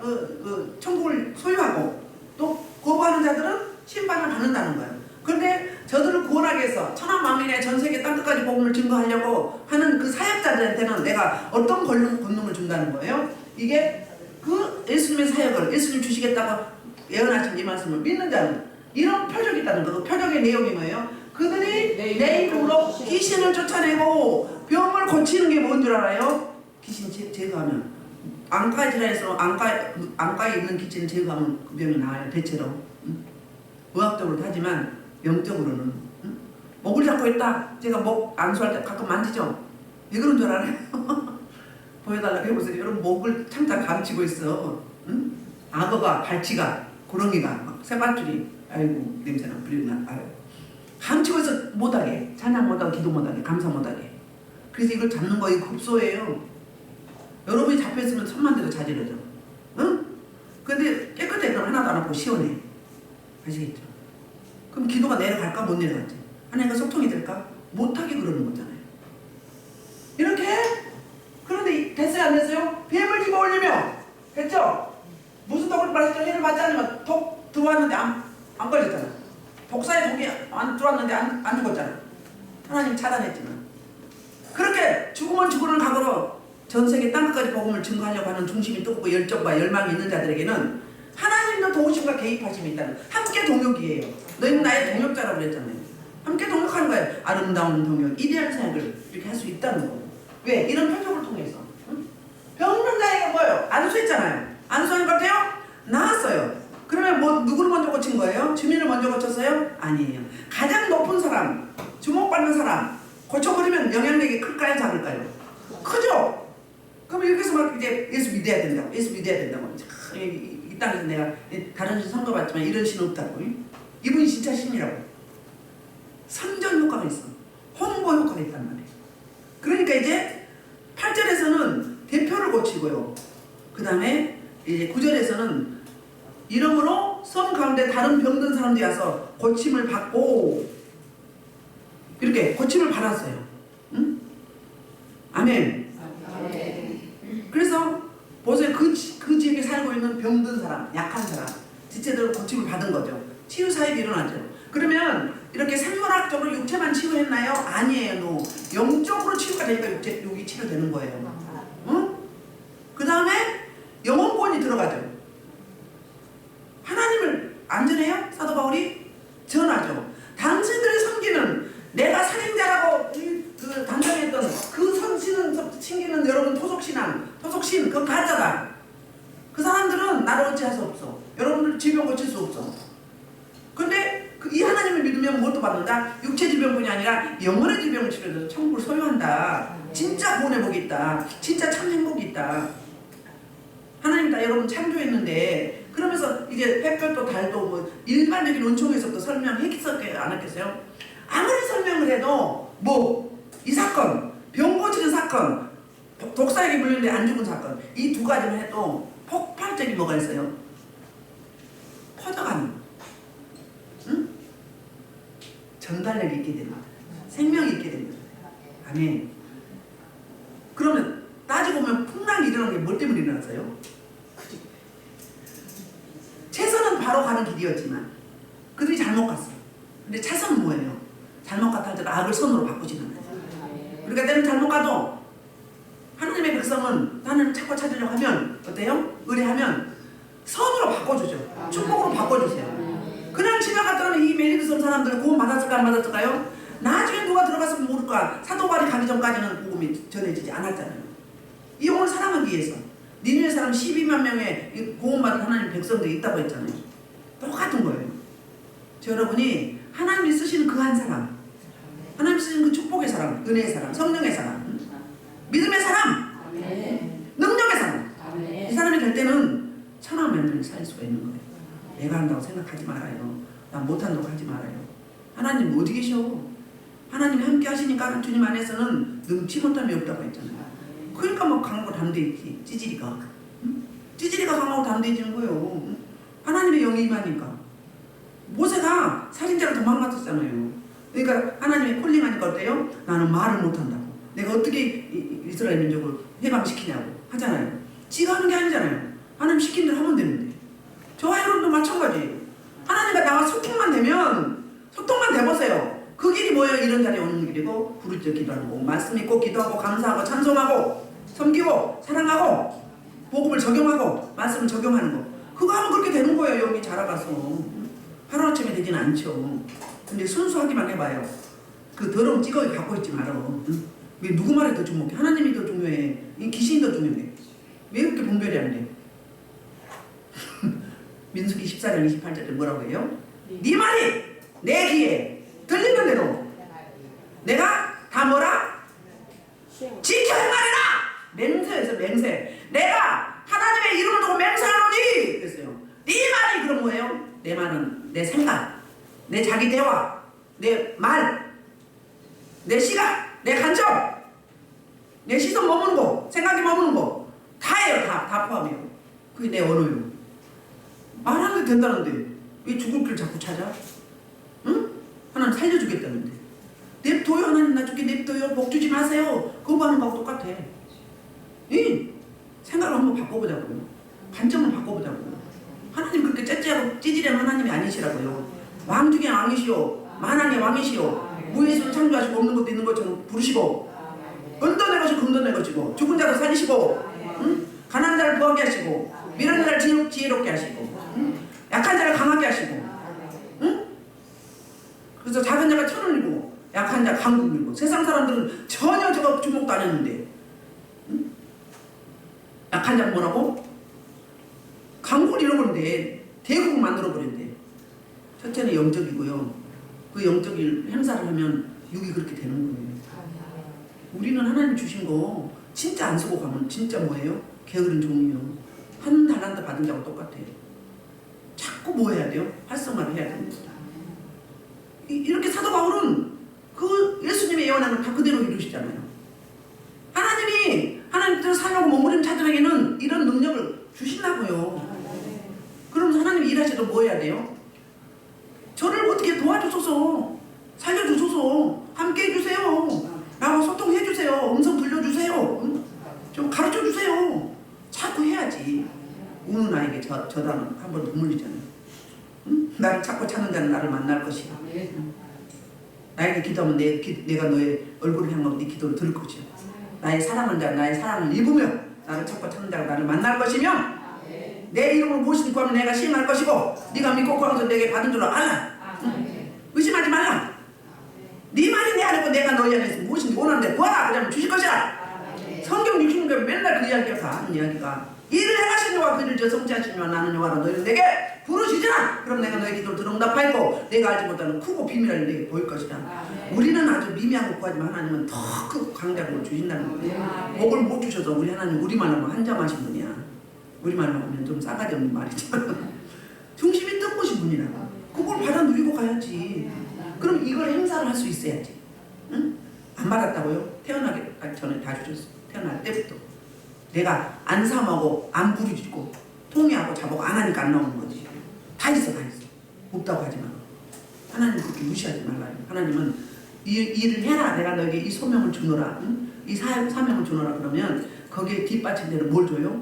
천국을 소유하고 또 거부하는 자들은 심판을 받는다는 거예요. 그런데 저들을 구원하기 위해서 천하 만민의 전 세계 땅끝까지 복음을 증거하려고 하는 그 사역자들한테는 내가 어떤 권능을 준다는 거예요. 이게 그 예수님의 사역을 예수님 주시겠다고 예언하신 이 말씀을 믿는 자는 이런 표적이 있다는 거. 그 표적의 내용이 뭐예요? 그들이 내 이름으로 귀신을 쫓아내고 병을 고치는 게 뭔 줄 알아요? 귀신 제거하면 안과에 질환에서 안과에 있는 귀신을 제거하면 그 병이 나아요. 대체로 의학적으로도 하지만 영적으로는 목을 잡고 있다. 제가 목 안수할 때 가끔 만지죠. 왜 그런 줄 알아요? 보여달라고 해보세요. 여러분 목을 창자 감추고 있어. 악어가 발치가 고렁이가 새발줄이 아이고 냄새나 불이나 아유. 감추고 있어 못하게 찬양 못하게 기도 못하게 감사 못하게. 그래서 이걸 잡는 거 이거 급소예요. 여러분이 잡혀있으면 천만 대도 자지러져. 응? 근데 깨끗해. 그럼 하나도 안 아프고 시원해. 아시겠죠? 그럼 기도가 내려갈까 못 내려갈지. 하나님과 소통이 될까? 못하게 그러는 거잖아요. 이렇게 그런데 됐어요 안 됐어요? 뱀을 집어 올리며 됐죠? 무슨 독을 마셨죠? 해를 맞지 않으면 독 들어왔는데 안 걸렸잖아. 독사의 독이 안 들어왔는데 안 죽었잖아. 하나님 차단했지만 그렇게 죽으면 죽으는 각오로 전 세계 땅끝까지 복음을 증거하려고 하는 중심이 뜨겁고 열정과 열망이 있는 자들에게는 하나님도 도우심과 개입하심이 있다는 함께 동역이에요. 너희는 나의 동역자라고 그랬잖아요. 함께 동역하는 거예요. 아름다운 동역, 이대한 사역을 이렇게 할 수 있다는 거고. 왜? 이런 표적을 통해서. 병든 자에게 뭐예요? 안수했잖아요. 안수한 것 같아요? 나았어요. 그러면 뭐 누구를 먼저 고친 거예요? 주민을 먼저 고쳤어요? 아니에요. 가장 높은 사람, 주목받는 사람 고쳐버리면 영향력이 클까요? 작을까요? 크죠? 그럼 이렇게 해서 막 이제 예수 믿어야 된다고. 예수 믿어야 된다고. 이 땅에서 내가 다른 신 선거받지만 이런 신 없다고. 이분이 진짜 신이라고. 선전 효과가 있어. 홍보 효과가 있단 말이에요. 그러니까 이제 8절에서는 대표를 고치고요. 그 다음에 이제 9절에서는 이러므로 섬 가운데 다른 병든 사람들이 와서 고침을 받고 이렇게 고침을 받았어요. 응? 아멘. 그래서 보세요. 그 지역에 살고 있는 병든 사람, 약한 사람 지체들은 고침을 받은 거죠. 치유 사역이 일어나죠. 그러면 이렇게 생물학적으로 육체만 치유했나요? 아니에요. no. 영적으로 치유가 되니까 여기 치료되는 거예요. 응? 그 다음에 영혼권이 들어가죠. 하나님을 안전해요? 사도 바울이 전하죠. 당신들이 섬기는 내가 살인자라고 그 단정했던 그 선신은 챙기는 여러분 토속신 그건 가짜다. 그 사람들은 나를 어찌할 수 없어. 여러분들 질병 고칠 수 없어. 근데 이 하나님을 믿으면 무엇도 받는 나온다. 육체 질병뿐이 아니라 영혼의 질병을 치료해서 천국을 소유한다. 진짜 구원의 복이 있다. 진짜 참 행복이 있다. 하나님 다 여러분 창조했는데 그러면서 이제 햇볕도 달도 뭐 일반적인 원총에서부터 설명했겠어요? 안 했겠어요? 아무리 설명을 해도 뭐 이 사건, 병 고치는 사건, 독사에게 물렸는데 안 죽은 사건, 이 두 가지만 해도 폭발적인 뭐가 있어요? 퍼져가는, 응? 전달력이 있게 됩니다. 생명이 있게 됩니다. 아멘. 그러면 따지고 보면 풍랑이 일어난 게 뭐 때문에 일어났어요? 최선은 바로 가는 길이었지만 그들이 잘못 갔어요. 근데 차선은 뭐예요? 잘못 갔다 할 때도 악을 선으로 바꾸시는 거예요. 우리가 때는 잘못 가도 하나님의 백성은 하나님 찾고 찾으려고 하면 어때요? 의뢰하면 선으로 바꿔주죠. 축복으로 바꿔주세요. 그냥 지나갔더니 이 메리드성 사람들 구원 받았을까 안 받았을까요? 나중에 누가 들어갔으면 모를까. 사도 바울이 가기 전까지는 복음이 전해지지 않았잖아요. 이 영혼을 사랑하기 위해서 니느웨 사람 12만 명의 구원받은 하나님 백성들이 있다고 했잖아요. 똑같은 거예요. 여러분이 하나님이 쓰시는 그 한 사람, 하나님이 쓰시는 그 축복의 사람, 은혜의 사람, 성령의 사람, 믿음의 사람, 능력의 사람, 이 사람이 될 때는 천하만민을 살릴 수가 있는 거예요. 내가 한다고 생각하지 말아요. 난 못한다고 하지 말아요. 하나님 어디 계셔? 하나님이 함께 하시니까 주님 안에서는 능치 못함이 없다고 했잖아요. 그러니까 뭐 강하고 담대했지. 찌질이가 찌질이가 강하고 담대해지는 거예요. 하나님의 영이 임하니까. 모세가 살인자로 도망갔었잖아요. 그러니까 하나님의 콜링하니까 어때요? 나는 말을 못한다고. 내가 어떻게 이스라엘 민족을 해방시키냐고 하잖아요. 지가 하는 게 아니잖아요. 하나님 시킨 대로 하면 되는데. 저와 여러분도 마찬가지예요. 하나님과 나와 소통만 돼보세요. 그 길이 뭐예요? 이런 자리에 오는 길이고 부를 때 기도하는 거고 말씀 읽고 기도하고 감사하고 찬송하고 섬기고 사랑하고 복음을 적용하고 말씀을 적용하는 거. 그거 하면 그렇게 되는 거예요. 영이 자라가서. 하루아침에 되진 않죠. 근데 순수하기만 해봐요. 그 더러운 찌꺼기 갖고 있지 말아. 응? 왜 누구 말이 더 중요해? 하나님이 더 중요해. 이 귀신이 더 중요해. 왜 그렇게 분별이 안 돼? 민수기 14장 28절에 뭐라고 해요? 네 말이 내 귀에 들리는 대로 내가 다 뭐라? 지켜 행하리라! 맹세에서 맹세. 내가 하나님의 이름을 두고 맹세하노니! 그랬어요. 네 말이 그럼 뭐예요? 내 말은 내 생각, 내 자기 대화, 내 말, 내 시각, 내 간접, 내 시선 머무는 거, 생각이 머무는 거 다예요. 다 포함해요. 그게 내 언어요. 말하는 게 된다는데 왜 죽을 길 자꾸 찾아? 응? 하나님 살려주겠다는데 냅둬요. 하나님 나 죽게 냅둬요. 복 주지 마세요. 그거 하는 거하고 똑같아. 이 생각을 한번 바꿔보자고요. 관점을 바꿔보자고요. 하나님 그렇게 째째하고 찌질한 하나님이 아니시라고요. 왕 중에 왕이시오. 만왕의 왕이시오. 무예수를 창조하시고 없는 것도 있는 것처럼 부르시고 은돈의 것이 금돈의 것이고 죽은 자도 살리시고 응? 가난한 자를 부하게 하시고 미련한 자를 지혜롭게 하시고 응? 약한 자를 강하게 하시고 응? 그래서 작은 자가 천을 잃고 약한 자가 강국을 잃고 세상 사람들은 전혀 저거 주목도 안 했는데 응? 약한 자는 뭐라고? 강국을 잃어버린대. 대국을 만들어버린대. 첫째는 영적이고요. 그 영적인 행사를 하면 육이 그렇게 되는 거예요. 우리는 하나님 주신 거 진짜 안 쓰고 가면 진짜 뭐예요? 게으른 종이요. 한 달란트 받은 자하고 똑같아요. 자꾸 뭐 해야 돼요? 활성화를 해야 됩니다. 이렇게 사도 바울은 그 예수님의 예언한 걸 다 그대로 이루시잖아요. 하나님이 하나님 뜻을 살려고 머무림 찾으라기는 이런 능력을 주신다고요. 그러면서 하나님이 일하시도 뭐 해야 돼요? 저를 어떻게 도와주소서, 살려주소서, 함께 해주세요. 나와 소통해주세요. 음성 들려주세요. 응? 좀 가르쳐주세요. 자꾸 해야지. 우는 아이에게 저 단어 한 번 더 물리잖아요. 응? 나를 찾고 찾는 자는 나를 만날 것이야. 나에게 기도하면 내가 너의 얼굴을 향하고 네 기도를 들을 것이야. 나의 사랑하는 자 나의 사랑을 입으며 나를 찾고 찾는 자가 나를 만날 것이며 내 이름으로 무엇이든 구하면 내가 시행할 것이고 네가 믿고 구하면서 내게 받은 줄 알아. 응? 의심하지 말라. 네 말이 내 안에 있고 내가 너희 안에 있으면 무엇인지 원하는 데 구하라. 그러면 주실 것이라. 성경 66개 맨날 그 이야기가 하는 이야기가 일을 행하신 여호와 그를 저 성취하시니와 나는 여호와라. 너희는 내게 부르시지라. 그럼 내가 너희 기도를 들응답하였고 내가 알지 못하는 크고 비밀을 내게 보일 것이다. 우리는 아주 미미한 것 구하지만 하나님은 더 크고 강대한 걸 주신다는 거예요. 복을 못 주셔서 우리 하나님 우리만 하면 한정하신 분이야. 우리만 하면 좀 싸가지 없는 말이죠. 중심이 뜨거우신 분이라. 그걸 받아 누리고 가야지. 그럼 이걸 행사를 할 수 있어야지. 응? 안 받았다고요? 태어나기 전에 다 주셨어. 태어날 때부터. 내가 안 삼하고 안 부르짖고 통회하고 자보고 안 하니까 안 나오는 거지. 다 있어, 다 있어. 없다고 하지 마. 하나님 그렇게 무시하지 말라요. 하나님은 일을 해라. 내가 너에게 이 소명을 주노라. 응? 이 사명을 주노라. 그러면 거기에 뒷받침 되는 뭘 줘요?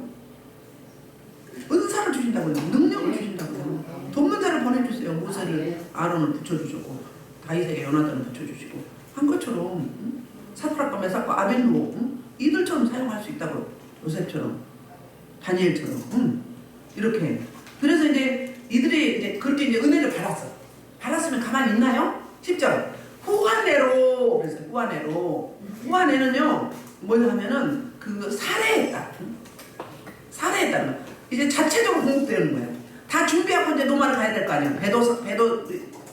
은사를 주신다고요. 능력을 주신다고요. 돕는 자를 보내주세요. 모세를 아론을 붙여주셨고 다윗에게 요나단을 붙여주시고 한 것처럼 응? 사드락과 메삭과 아벤노 응? 이들처럼 사용할 수 있다고. 요셉처럼 다니엘처럼 응? 이렇게. 그래서 이제 이들이 이제 그렇게 이제 은혜를 받았어. 받았으면 가만히 있나요? 10절 후한내로. 그래서 후한내는요 뭐냐 하면은 그 살해했다. 살해했다는 거야. 이제 자체적으로 공급되는 거예요. 다 준비하고 이제 노마를 가야 될 거 아니야.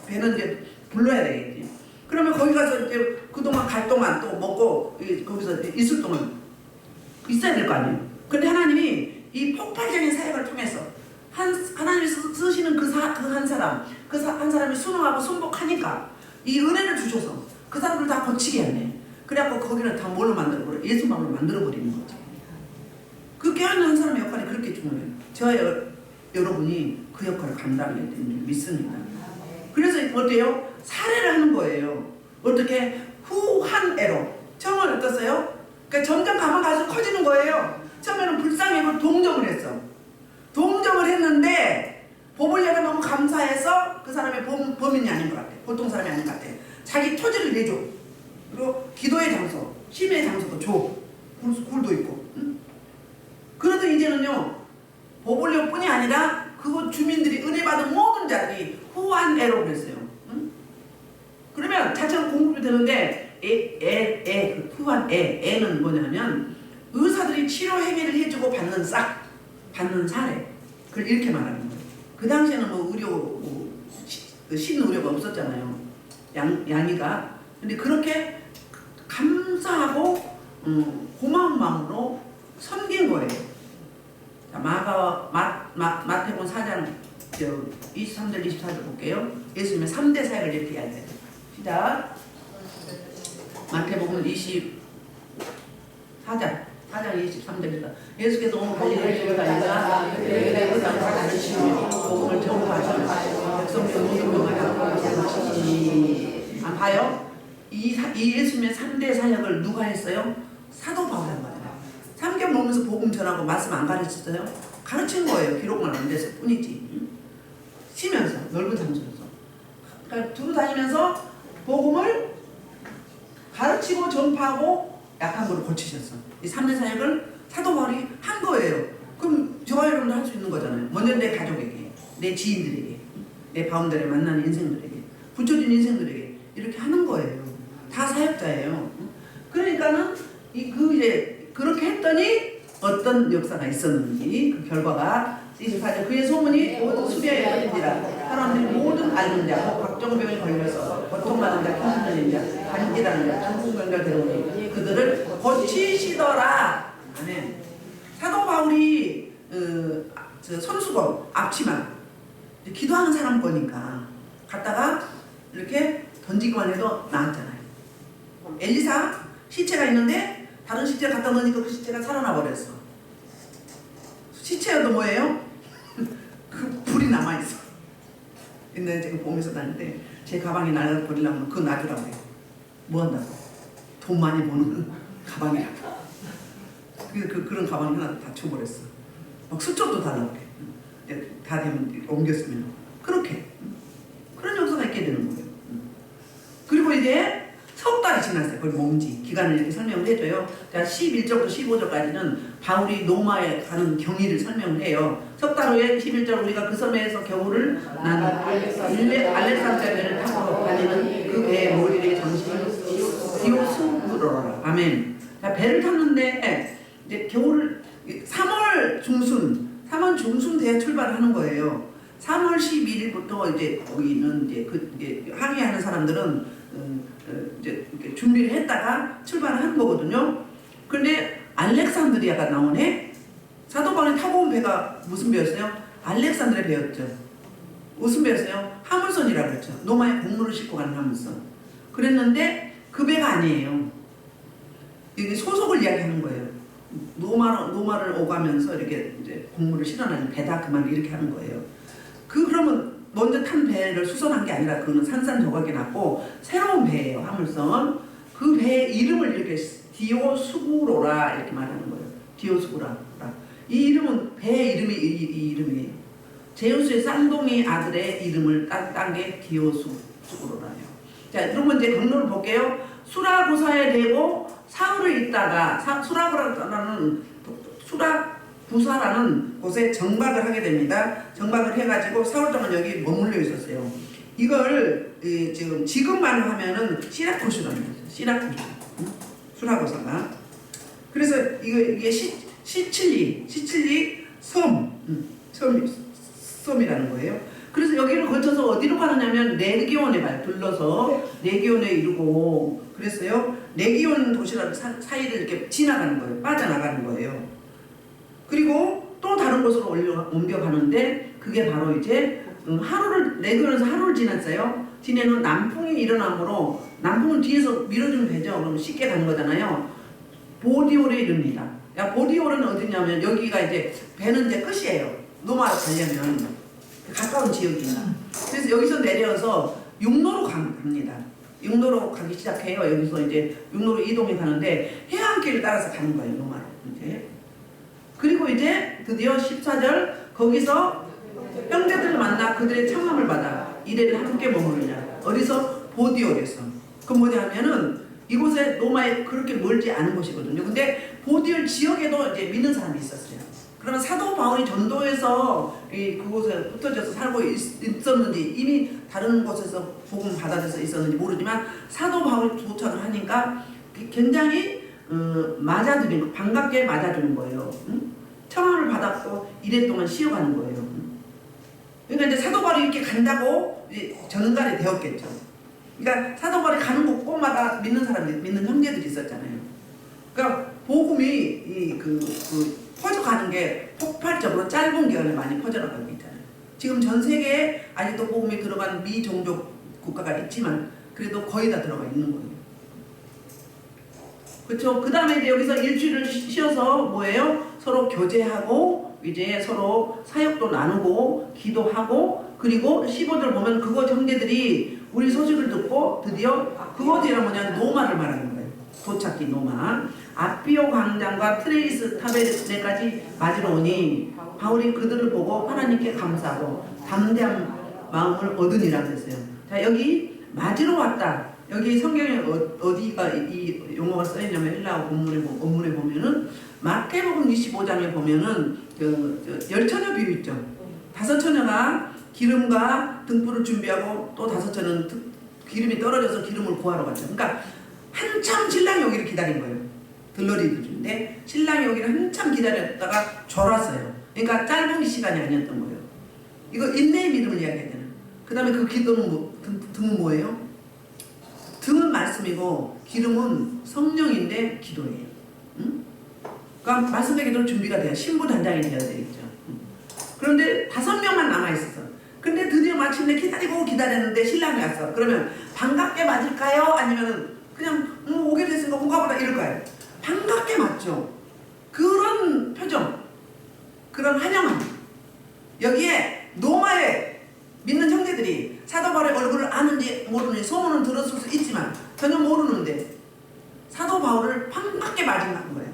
배는 이제 불러야 되겠지. 그러면 거기 가서 이제 그동안 갈 동안 또 먹고 거기서 있을 동안 있어야 될 거 아니에요. 근데 하나님이 이 폭발적인 사역을 통해서 하나님이 쓰시는 그 한 사람, 한 사람이 순응하고 순복하니까 이 은혜를 주셔서 그 사람을 다 고치게 하네. 그래갖고 거기를 다 뭘로 만들어버려? 예수만으로 만들어버리는 거죠. 그 깨어있는 한 사람의 역할이 그렇게 중요해요. 저와 여러분이 그 역할을 감당해야 되는 줄 믿습니다. 그래서 어때요? 살해를 하는 거예요. 어떻게? 후한애로. 처음은 어땠어요? 그러니까 점점 가면 갈수록 커지는 거예요. 처음에는 불쌍히 동정을 했어. 동정을 했는데 보볼랴가 너무 감사해서 그 사람의 범인이 아닌 것 같아. 보통 사람이 아닌 것 같아. 자기 토지를 내줘. 그리고 기도의 장소, 심의 장소도 줘. 굴도 있고. 응? 그래도 이제는요 보볼랴뿐이 아니라 그곳 주민들이 은혜 받은 모든 자들이 후한애로 그랬어요. 응? 그러면 자체가 공급이 되는데 그 후한애는 뭐냐면 의사들이 치료 행위를 해주고 받는 받는 사례. 그걸 이렇게 말하는 거예요. 그 당시에는 뭐 의료 신의료가 없었잖아요. 양이가. 근데 그렇게 감사하고 고마운 마음으로 섬긴 거예요. 자, 마태복음 4장 23절 24절 볼게요. 예수님의 3대 사역을 이렇게 이야기해요. 시작. 마태복음 24장 23절입니다. 예수께서 온 갈릴리를 다니다가 유대인의 땅을 다니시며 복음을 전파하시며 백성들을 모든 명하여 가르치시니. 봐요. 이 예수님의 3대 사역을 누가 했어요? 사도 바울이 한 거예요. 3개월 넘으면서 복음 전하고 말씀 안 가르쳤어요? 가르친 거예요. 기록만 안 됐을 뿐이지. 쉬면서 넓은 장소에서 그러니까 두루 다니면서 복음을 가르치고 전파하고 약한 거를 고치셨어. 이 3대 사역을 사도 바울이 한 거예요. 그럼 저와 여러분도 할 수 있는 거잖아요. 먼저 내 가족에게, 내 지인들에게, 내 바운더리에 만나는 인생들에게, 붙여진 인생들에게 이렇게 하는 거예요. 다 사역자예요. 그러니까는 이제 그렇게 했더니 어떤 역사가 있었는지 그 결과가 24절 그의 소문이 모든 수비에 퍼지니라. 사람들이 모든 앓는 자, 각종 병에 걸려서 고통받는 자, 힘들는 자, 간질하는 자, 중풍병자 데려오니 그들을 고치시더라. 아멘. 사도 바울이 손수건 앞치마 기도하는 사람 거니까 갔다가 이렇게 던지기만 해도 나았잖아요. 엘리사 시체가 있는데 다른 시체를 갖다 놓으니까 그 시체가 살아나 버렸어. 시체여도 뭐예요? 그 불이 남아있어. 옛날에 제가 보면서 다니는데 제 가방에 날려버리려면 그거 놔두라고 해요. 뭐 한다고? 돈 많이 버는 가방이라고. 그런 가방 하나 다 쳐버렸어. 막 수첩도 달라고 해. 다 되면 옮겼으면. 그렇게. 그런 역사가 있게 되는 거예요. 그리고 이제 석 달이 지났어요. 거의 뭔지 기간을 이렇게 설명을 해줘요. 자, 11절부터 15절까지는 바울이 노마에 가는 경위를 설명을 해요. 석 달 후에 11절 우리가 그 섬에서 겨울을 난 알렉산드리아 배를 타고 다니는 그 배의 머리를 장식을 디오스구로라. 아멘. 자, 배를 탔는데 이제 겨울을 3월 3월 중순 돼야 출발을 하는 거예요. 3월 11일부터 이제 거기는 이제 항해하는 사람들은 이제 이렇게 준비를 했다가 출발을 하는 거거든요. 그런데 알렉산드리아가 나오네. 사도 바울이 타고 온 배가 무슨 배였어요? 알렉산드리아 배였죠. 무슨 배였어요? 화물선이라고 그랬죠. 노마의 곡물을 싣고 가는 화물선. 그랬는데 그 배가 아니에요. 이게 소속을 이야기하는 거예요. 노마를 오가면서 이렇게 이제 곡물을 실어나는 배다 그 말 이렇게 하는 거예요. 그러면 먼저 탄 배를 수선한 게 아니라 그거는 산산조각이 났고 새로운 배예요. 화물선. 그 배의 이름을 이렇게 디오수구로라 이렇게 말하는 거예요. 디오수구라. 이 이름은 배의 이름이 이 이름이에요. 제우스의 쌍둥이 아들의 이름을 딴 게 디오수구로라요. 자, 그러면 이제 경로를 볼게요. 수라구사에 대고 사흘을 있다가 수라구사라는 곳에 정박을 하게 됩니다. 정박을 해가지고 사흘 동안 여기 머물러 있었어요. 이걸 지금 말로 하면은 시라쿠스라는 거죠. 시라쿠스. 수라구사가. 그래서 이게 시칠리 섬이라는 거예요. 그래서 여기를 거쳐서 어디로 가느냐면 레기온에 가요. 둘러서 레기온에 이르고 그랬어요. 레기온 도시라는 사이를 이렇게 지나가는 거예요. 빠져나가는 거예요. 그리고 또 다른 곳으로 옮겨가는데 그게 바로 이제 레기온에서 하루를 지났어요. 지내는 남풍이 일어나므로 남풍은 뒤에서 밀어주면 되죠. 그럼 쉽게 가는 거잖아요. 보디올에 이릅니다. 보디올은 어디냐면 여기가 이제 배는 이제 끝이에요. 노마로 가려면 가까운 지역이나. 그래서 여기서 내려서 육로로 갑니다. 육로로 가기 시작해요. 여기서 이제 육로로 이동해 가는데 해안길을 따라서 가는 거예요. 노마로. 이제. 그리고 이제 드디어 14절 거기서 형제들을 만나 그들의 청함을 받아 이래를 함께 머무르냐. 어디서? 보디올에서. 그 뭐냐면은 이곳에 노마에 그렇게 멀지 않은 곳이거든요. 근데 보디올 지역에도 이제 믿는 사람이 있었어요. 그러면 사도 바울이 전도에서 그곳에 흩어져서 살고 있었는지 이미 다른 곳에서 복음 받아들여서 있었는지 모르지만 사도 바울이 도착을 하니까 굉장히 맞아들인 거, 반갑게 맞아주는 거예요. 청함을 받았고 이래 동안 쉬어가는 거예요. 그러니까 이제 사도 바울이 이렇게 간다고 전달이 되었겠죠. 그러니까 사도 바울이 가는 곳마다 믿는 사람들, 믿는 형제들이 있었잖아요. 그러니까 복음이 퍼져가는 게 폭발적으로 짧은 기간에 많이 퍼져나가고 있잖아요. 지금 전 세계에 아직도 복음이 들어간 미종족 국가가 있지만 그래도 거의 다 들어가 있는 거예요. 그렇죠? 그 다음에 이제 여기서 일주일을 쉬어서 뭐예요? 서로 교제하고 이제 서로 사역도 나누고 기도하고 그리고 15절 보면 그곳 형제들이 우리 소식을 듣고 드디어 그곳이란 뭐냐 노마를 말하는 거예요. 도착지 노마. 아피오 광장과 트레이스 타베네까지 맞으러 오니 바울이 그들을 보고 하나님께 감사하고 담대한 마음을 얻으니라 그랬어요. 자, 여기 맞으러 왔다. 여기 성경에 어디가 이 용어가 써있냐면 헬라어 본문에 보면은 마태복음 25장에 보면은 열처녀 비유 있죠. 5처녀가 기름과 등불을 준비하고 또 5처녀는 기름이 떨어져서 기름을 구하러 갔죠. 그러니까 한참 신랑이 오기를 기다린 거예요. 들러리들인데 신랑이 오기를 한참 기다렸다가 졸았어요. 그러니까 짧은 시간이 아니었던 거예요. 이거 인내의 믿음을 이야기하잖아요. 그 다음에 그 기도는 등은 뭐예요? 등은 말씀이고 기름은 성령인데 기도예요. 응? 그러니까 말씀의 기도는 준비가 돼요. 신부단장이 되어야 되겠죠. 그런데 5명만 남아있었어. 근데 드디어 마침내 기다렸는데 신랑이 왔어. 그러면 반갑게 맞을까요? 아니면 그냥 오게 됐으니까 온가 보다 이럴까요? 반갑게 맞죠. 그런 표정, 그런 환영함. 여기에 노마의 믿는 형제들이 사도 바울의 얼굴을 아는지 모르는지 소문은 들었을 수 있지만 전혀 모르는데 사도 바울을 반갑게 맞이한 거예요.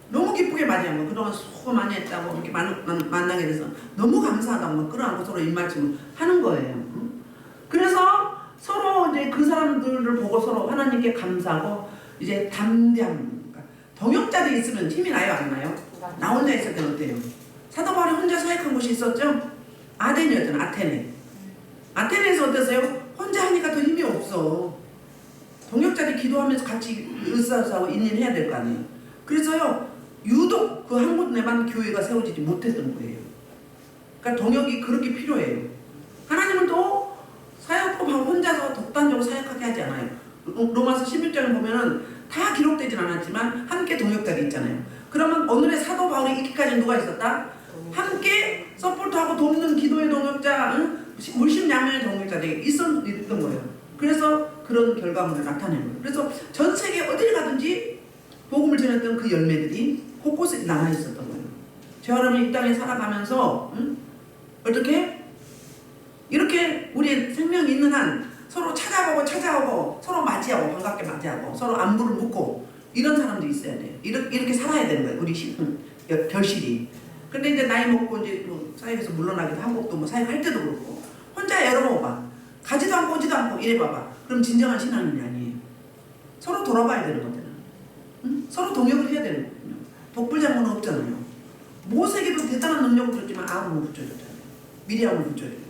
너무 기쁘게 맞이한 거예요. 그동안 수고 많이 했다고 이렇게 만나게 돼서 너무 감사하다고 끌어안고 서로 입맞춤을 하는 거예요. 그래서 서로 이제 그 사람들을 보고 서로 하나님께 감사하고 이제 담대함. 동역자들이 있으면 힘이 나요, 안 나요? 나 혼자 있을 때는 어때요? 사도 바울이 혼자 사역한 곳이 있었죠? 아덴이었잖아, 아테네. 아테네에서 어땠어요? 혼자 하니까 더 힘이 없어. 동역자들이 기도하면서 같이 으쌰으쌰하고 인인해야 될 거 아니에요. 그래서요, 유독 그 한 군데만 교회가 세워지지 못했던 거예요. 그러니까 동역이 그렇게 필요해요. 하나님은 또 사역법 혼자서 독단적으로 사역하게 하지 않아요. 로마서 16장을 보면은 다 기록되진 않았지만 함께 동역자가 있잖아요. 그러면 오늘의 사도 바울이 있기까지 누가 있었다? 함께 서포트하고 돕는 기도의 동역자, 물심양면의 동역자들이 있었던 거예요. 그래서 그런 결과물을 나타내는 거예요. 그래서 전 세계 어딜 가든지 복음을 전했던 그 열매들이 곳곳에 남아 있었던 거예요. 저와 여러분이 이 땅에 살아가면서 어떻게 이렇게 우리의 생명이 있는 한 서로 찾아오고 서로 맞이하고 반갑게 맞이하고 서로 안부를 묻고 이런 사람도 있어야 돼요. 이렇게 살아야 되는 거예요. 우리 결실이. 근데 이제 나이 먹고 이제 뭐 사역에서 물러나기도 하고 또 뭐 사역할 때도 그렇고 혼자 열어봐봐. 가지도 않고 오지도 않고 이래봐봐. 그럼 진정한 신앙인이 아니에요. 서로 돌아봐야 되는 거잖아요. 응? 서로 동역을 해야 되는 거거든요. 독불장군은 없잖아요. 모세에게도 대단한 능력을 줬지만 아론을 붙여줬잖아요. 미리암을 붙여줬고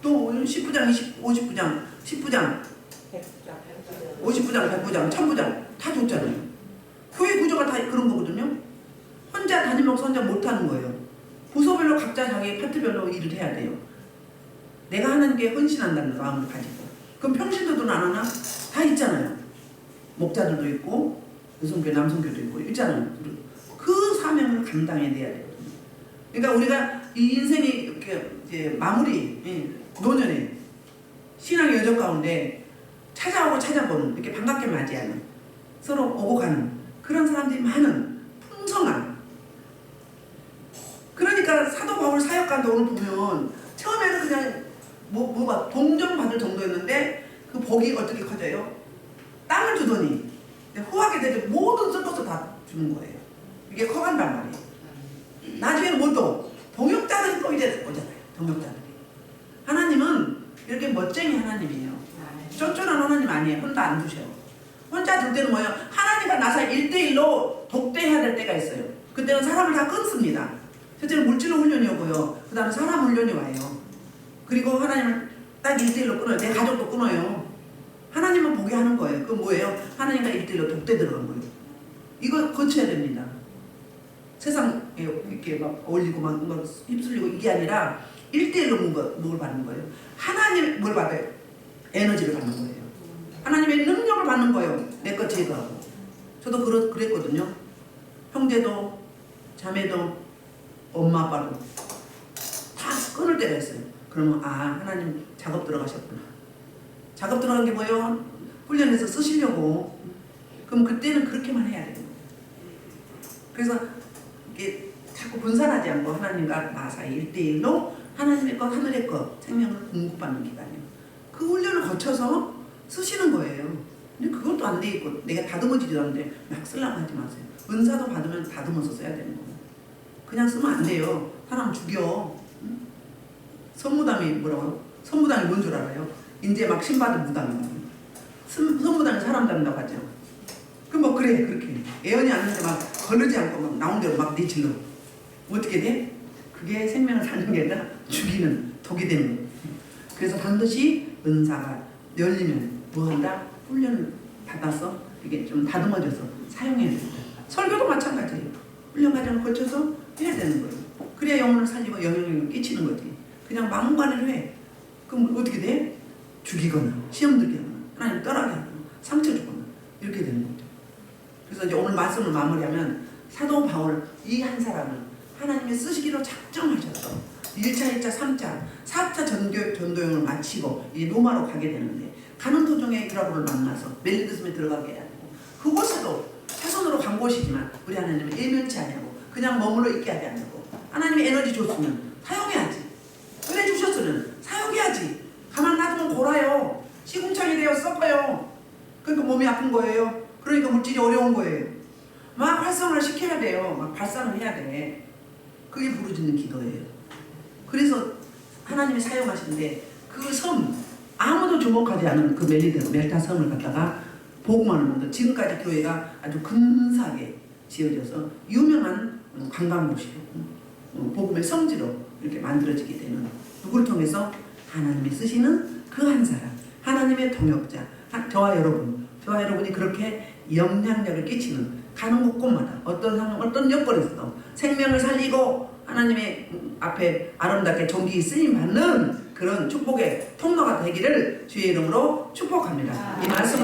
또 10부장, 50부장, 10부장, 50부장, 100부장, 1000부장 다 줬잖아요. 교회 구조가 다 그런 거거든요. 혼자 담임목사 혼자 못하는 거예요. 부서별로 각자 자기 파트별로 일을 해야 돼요. 내가 하나님께 헌신한다는 마음을 가지고. 그럼 평신도들은 안 하나? 다 있잖아요. 목자들도 있고 여성교, 남성교도 있고 있잖아요. 그 사명을 감당해내야 되거든요. 그러니까 우리가 이 인생이 이렇게 이제 마무리 노년에 신앙의 여정 가운데 찾아오고 찾아보는 이렇게 반갑게 맞이하는 서로 오고 가는 그런 사람들이 많은 풍성한. 그러니까 사도 바울 사역가도 오늘 보면 처음에는 그냥 뭐가 동정받을 정도였는데 그 복이 어떻게 커져요? 땅을 주더니 후하게 되면 모든 섞어서 다 주는 거예요. 이게 커간단 말이에요. 나중에는 뭐또 동역자들이 또 이제 오잖아요. 동역자들이. 하나님은 이렇게 멋쟁이 하나님이에요. 쫀쫀한 하나님 아니에요. 혼자 안 두셔요. 혼자 둘 때는 뭐예요? 하나님과 나사 1대1로 독대해야 될 때가 있어요. 그때는 사람을 다 끊습니다. 첫째는 물질로 훈련이 오고요. 그 다음에 사람 훈련이 와요. 그리고 하나님을 딱 1대1로 끊어요. 내 가족도 끊어요. 하나님은 보게 하는 거예요. 그건 뭐예요? 하나님과 1대1로 독대 들어간 거예요. 이거 거쳐야 됩니다. 세상에 이렇게 막 어울리고 막 휩쓸리고 이게 아니라 1대1로 뭘 받는 거예요? 하나님 뭘 받아요? 에너지를 받는 거예요. 하나님의 능력을 받는 거예요. 내 것 제거하고. 저도 그랬거든요. 형제도 자매도 엄마 아빠도 다 끊을 때가 있어요. 그러면 하나님 작업 들어가셨구나. 작업 들어간 게 뭐예요? 훈련해서 쓰시려고. 그럼 그때는 그렇게만 해야 돼요. 그래서 이게 자꾸 분산하지 않고 하나님과 나 사이 1대1로 하나님의 것, 하늘의 것, 생명을 공급받는 기간이에요. 그 훈련을 거쳐서 쓰시는 거예요. 근데 그것도 안 돼 있고 내가 다듬어지지도 않는데 막 쓰려고 하지 마세요. 은사도 받으면 다듬어서 써야 되는 거예요. 그냥 쓰면 안 돼요. 사람 죽여. 응? 선무당이 뭐라고요? 선무당이 뭔 줄 알아요? 이제 막 신받은 무당이에요. 선무당이 사람 잡는다고 하죠. 그 뭐 그래 그렇게 애연이 않는데 막 거르지 않고 막 나온 대로 막 내질러. 어떻게 돼? 그게 생명을 사는 게 아니라 죽이는 독이 되는 거예요. 그래서 반드시 은사가 열리면 뭐 한다? 훈련을 받아서 이게 좀 다듬어져서 사용해야 됩니다. 설교도 마찬가지예요. 훈련 과정을 거쳐서 해야 되는 거예요. 그래야 영혼을 살리고 영향력을 끼치는 거지. 그냥 막무가내로 해. 그럼 어떻게 돼? 죽이거나 시험 들게 하거나 하나님 떠나게 하거나 상처 주거나 이렇게 되는 거죠. 그래서 이제 오늘 말씀을 마무리하면 사도 바울 이 한 사람은 하나님이 쓰시기로 작정하셨어. 1차, 2차, 3차, 4차 전도여행을 마치고 이제 로마로 가게 되는데 가는 도중에 유라굴을 만나서 멜리드스에 들어가게 해야 되고 그곳에도 차선으로 간 곳이지만 우리 하나님은 일면치 아니하고 그냥 머물러 있게 하지 않고 하나님이 에너지 줬으면 사용해야지. 은혜 주셨으면 사용해야지. 가만 놔두면 골아요. 시궁창이 되어 썩어요. 그러니까 몸이 아픈 거예요. 그러니까 물질이 어려운 거예요. 막 활성화를 시켜야 돼요. 막 발산을 해야 돼. 그게 부르짖는 기도예요. 그래서 하나님이 사용하시는데 그 섬, 아무도 주목하지 않은 그 멜타 섬을 갖다가 복음하는 분들 지금까지 교회가 아주 근사하게 지어져서 유명한 관광도시로 복음의 성지로 이렇게 만들어지게 되는 누구를 통해서 하나님이 쓰시는 그 한 사람, 하나님의 동역자, 저와 여러분이 그렇게 영향력을 끼치는 가는 곳곳마다 어떤 여건에서도 생명을 살리고 하나님의 앞에 아름답게 존귀히 쓰임 받는 그런 축복의 통로가 되기를 주의 이름으로 축복합니다. 이 말씀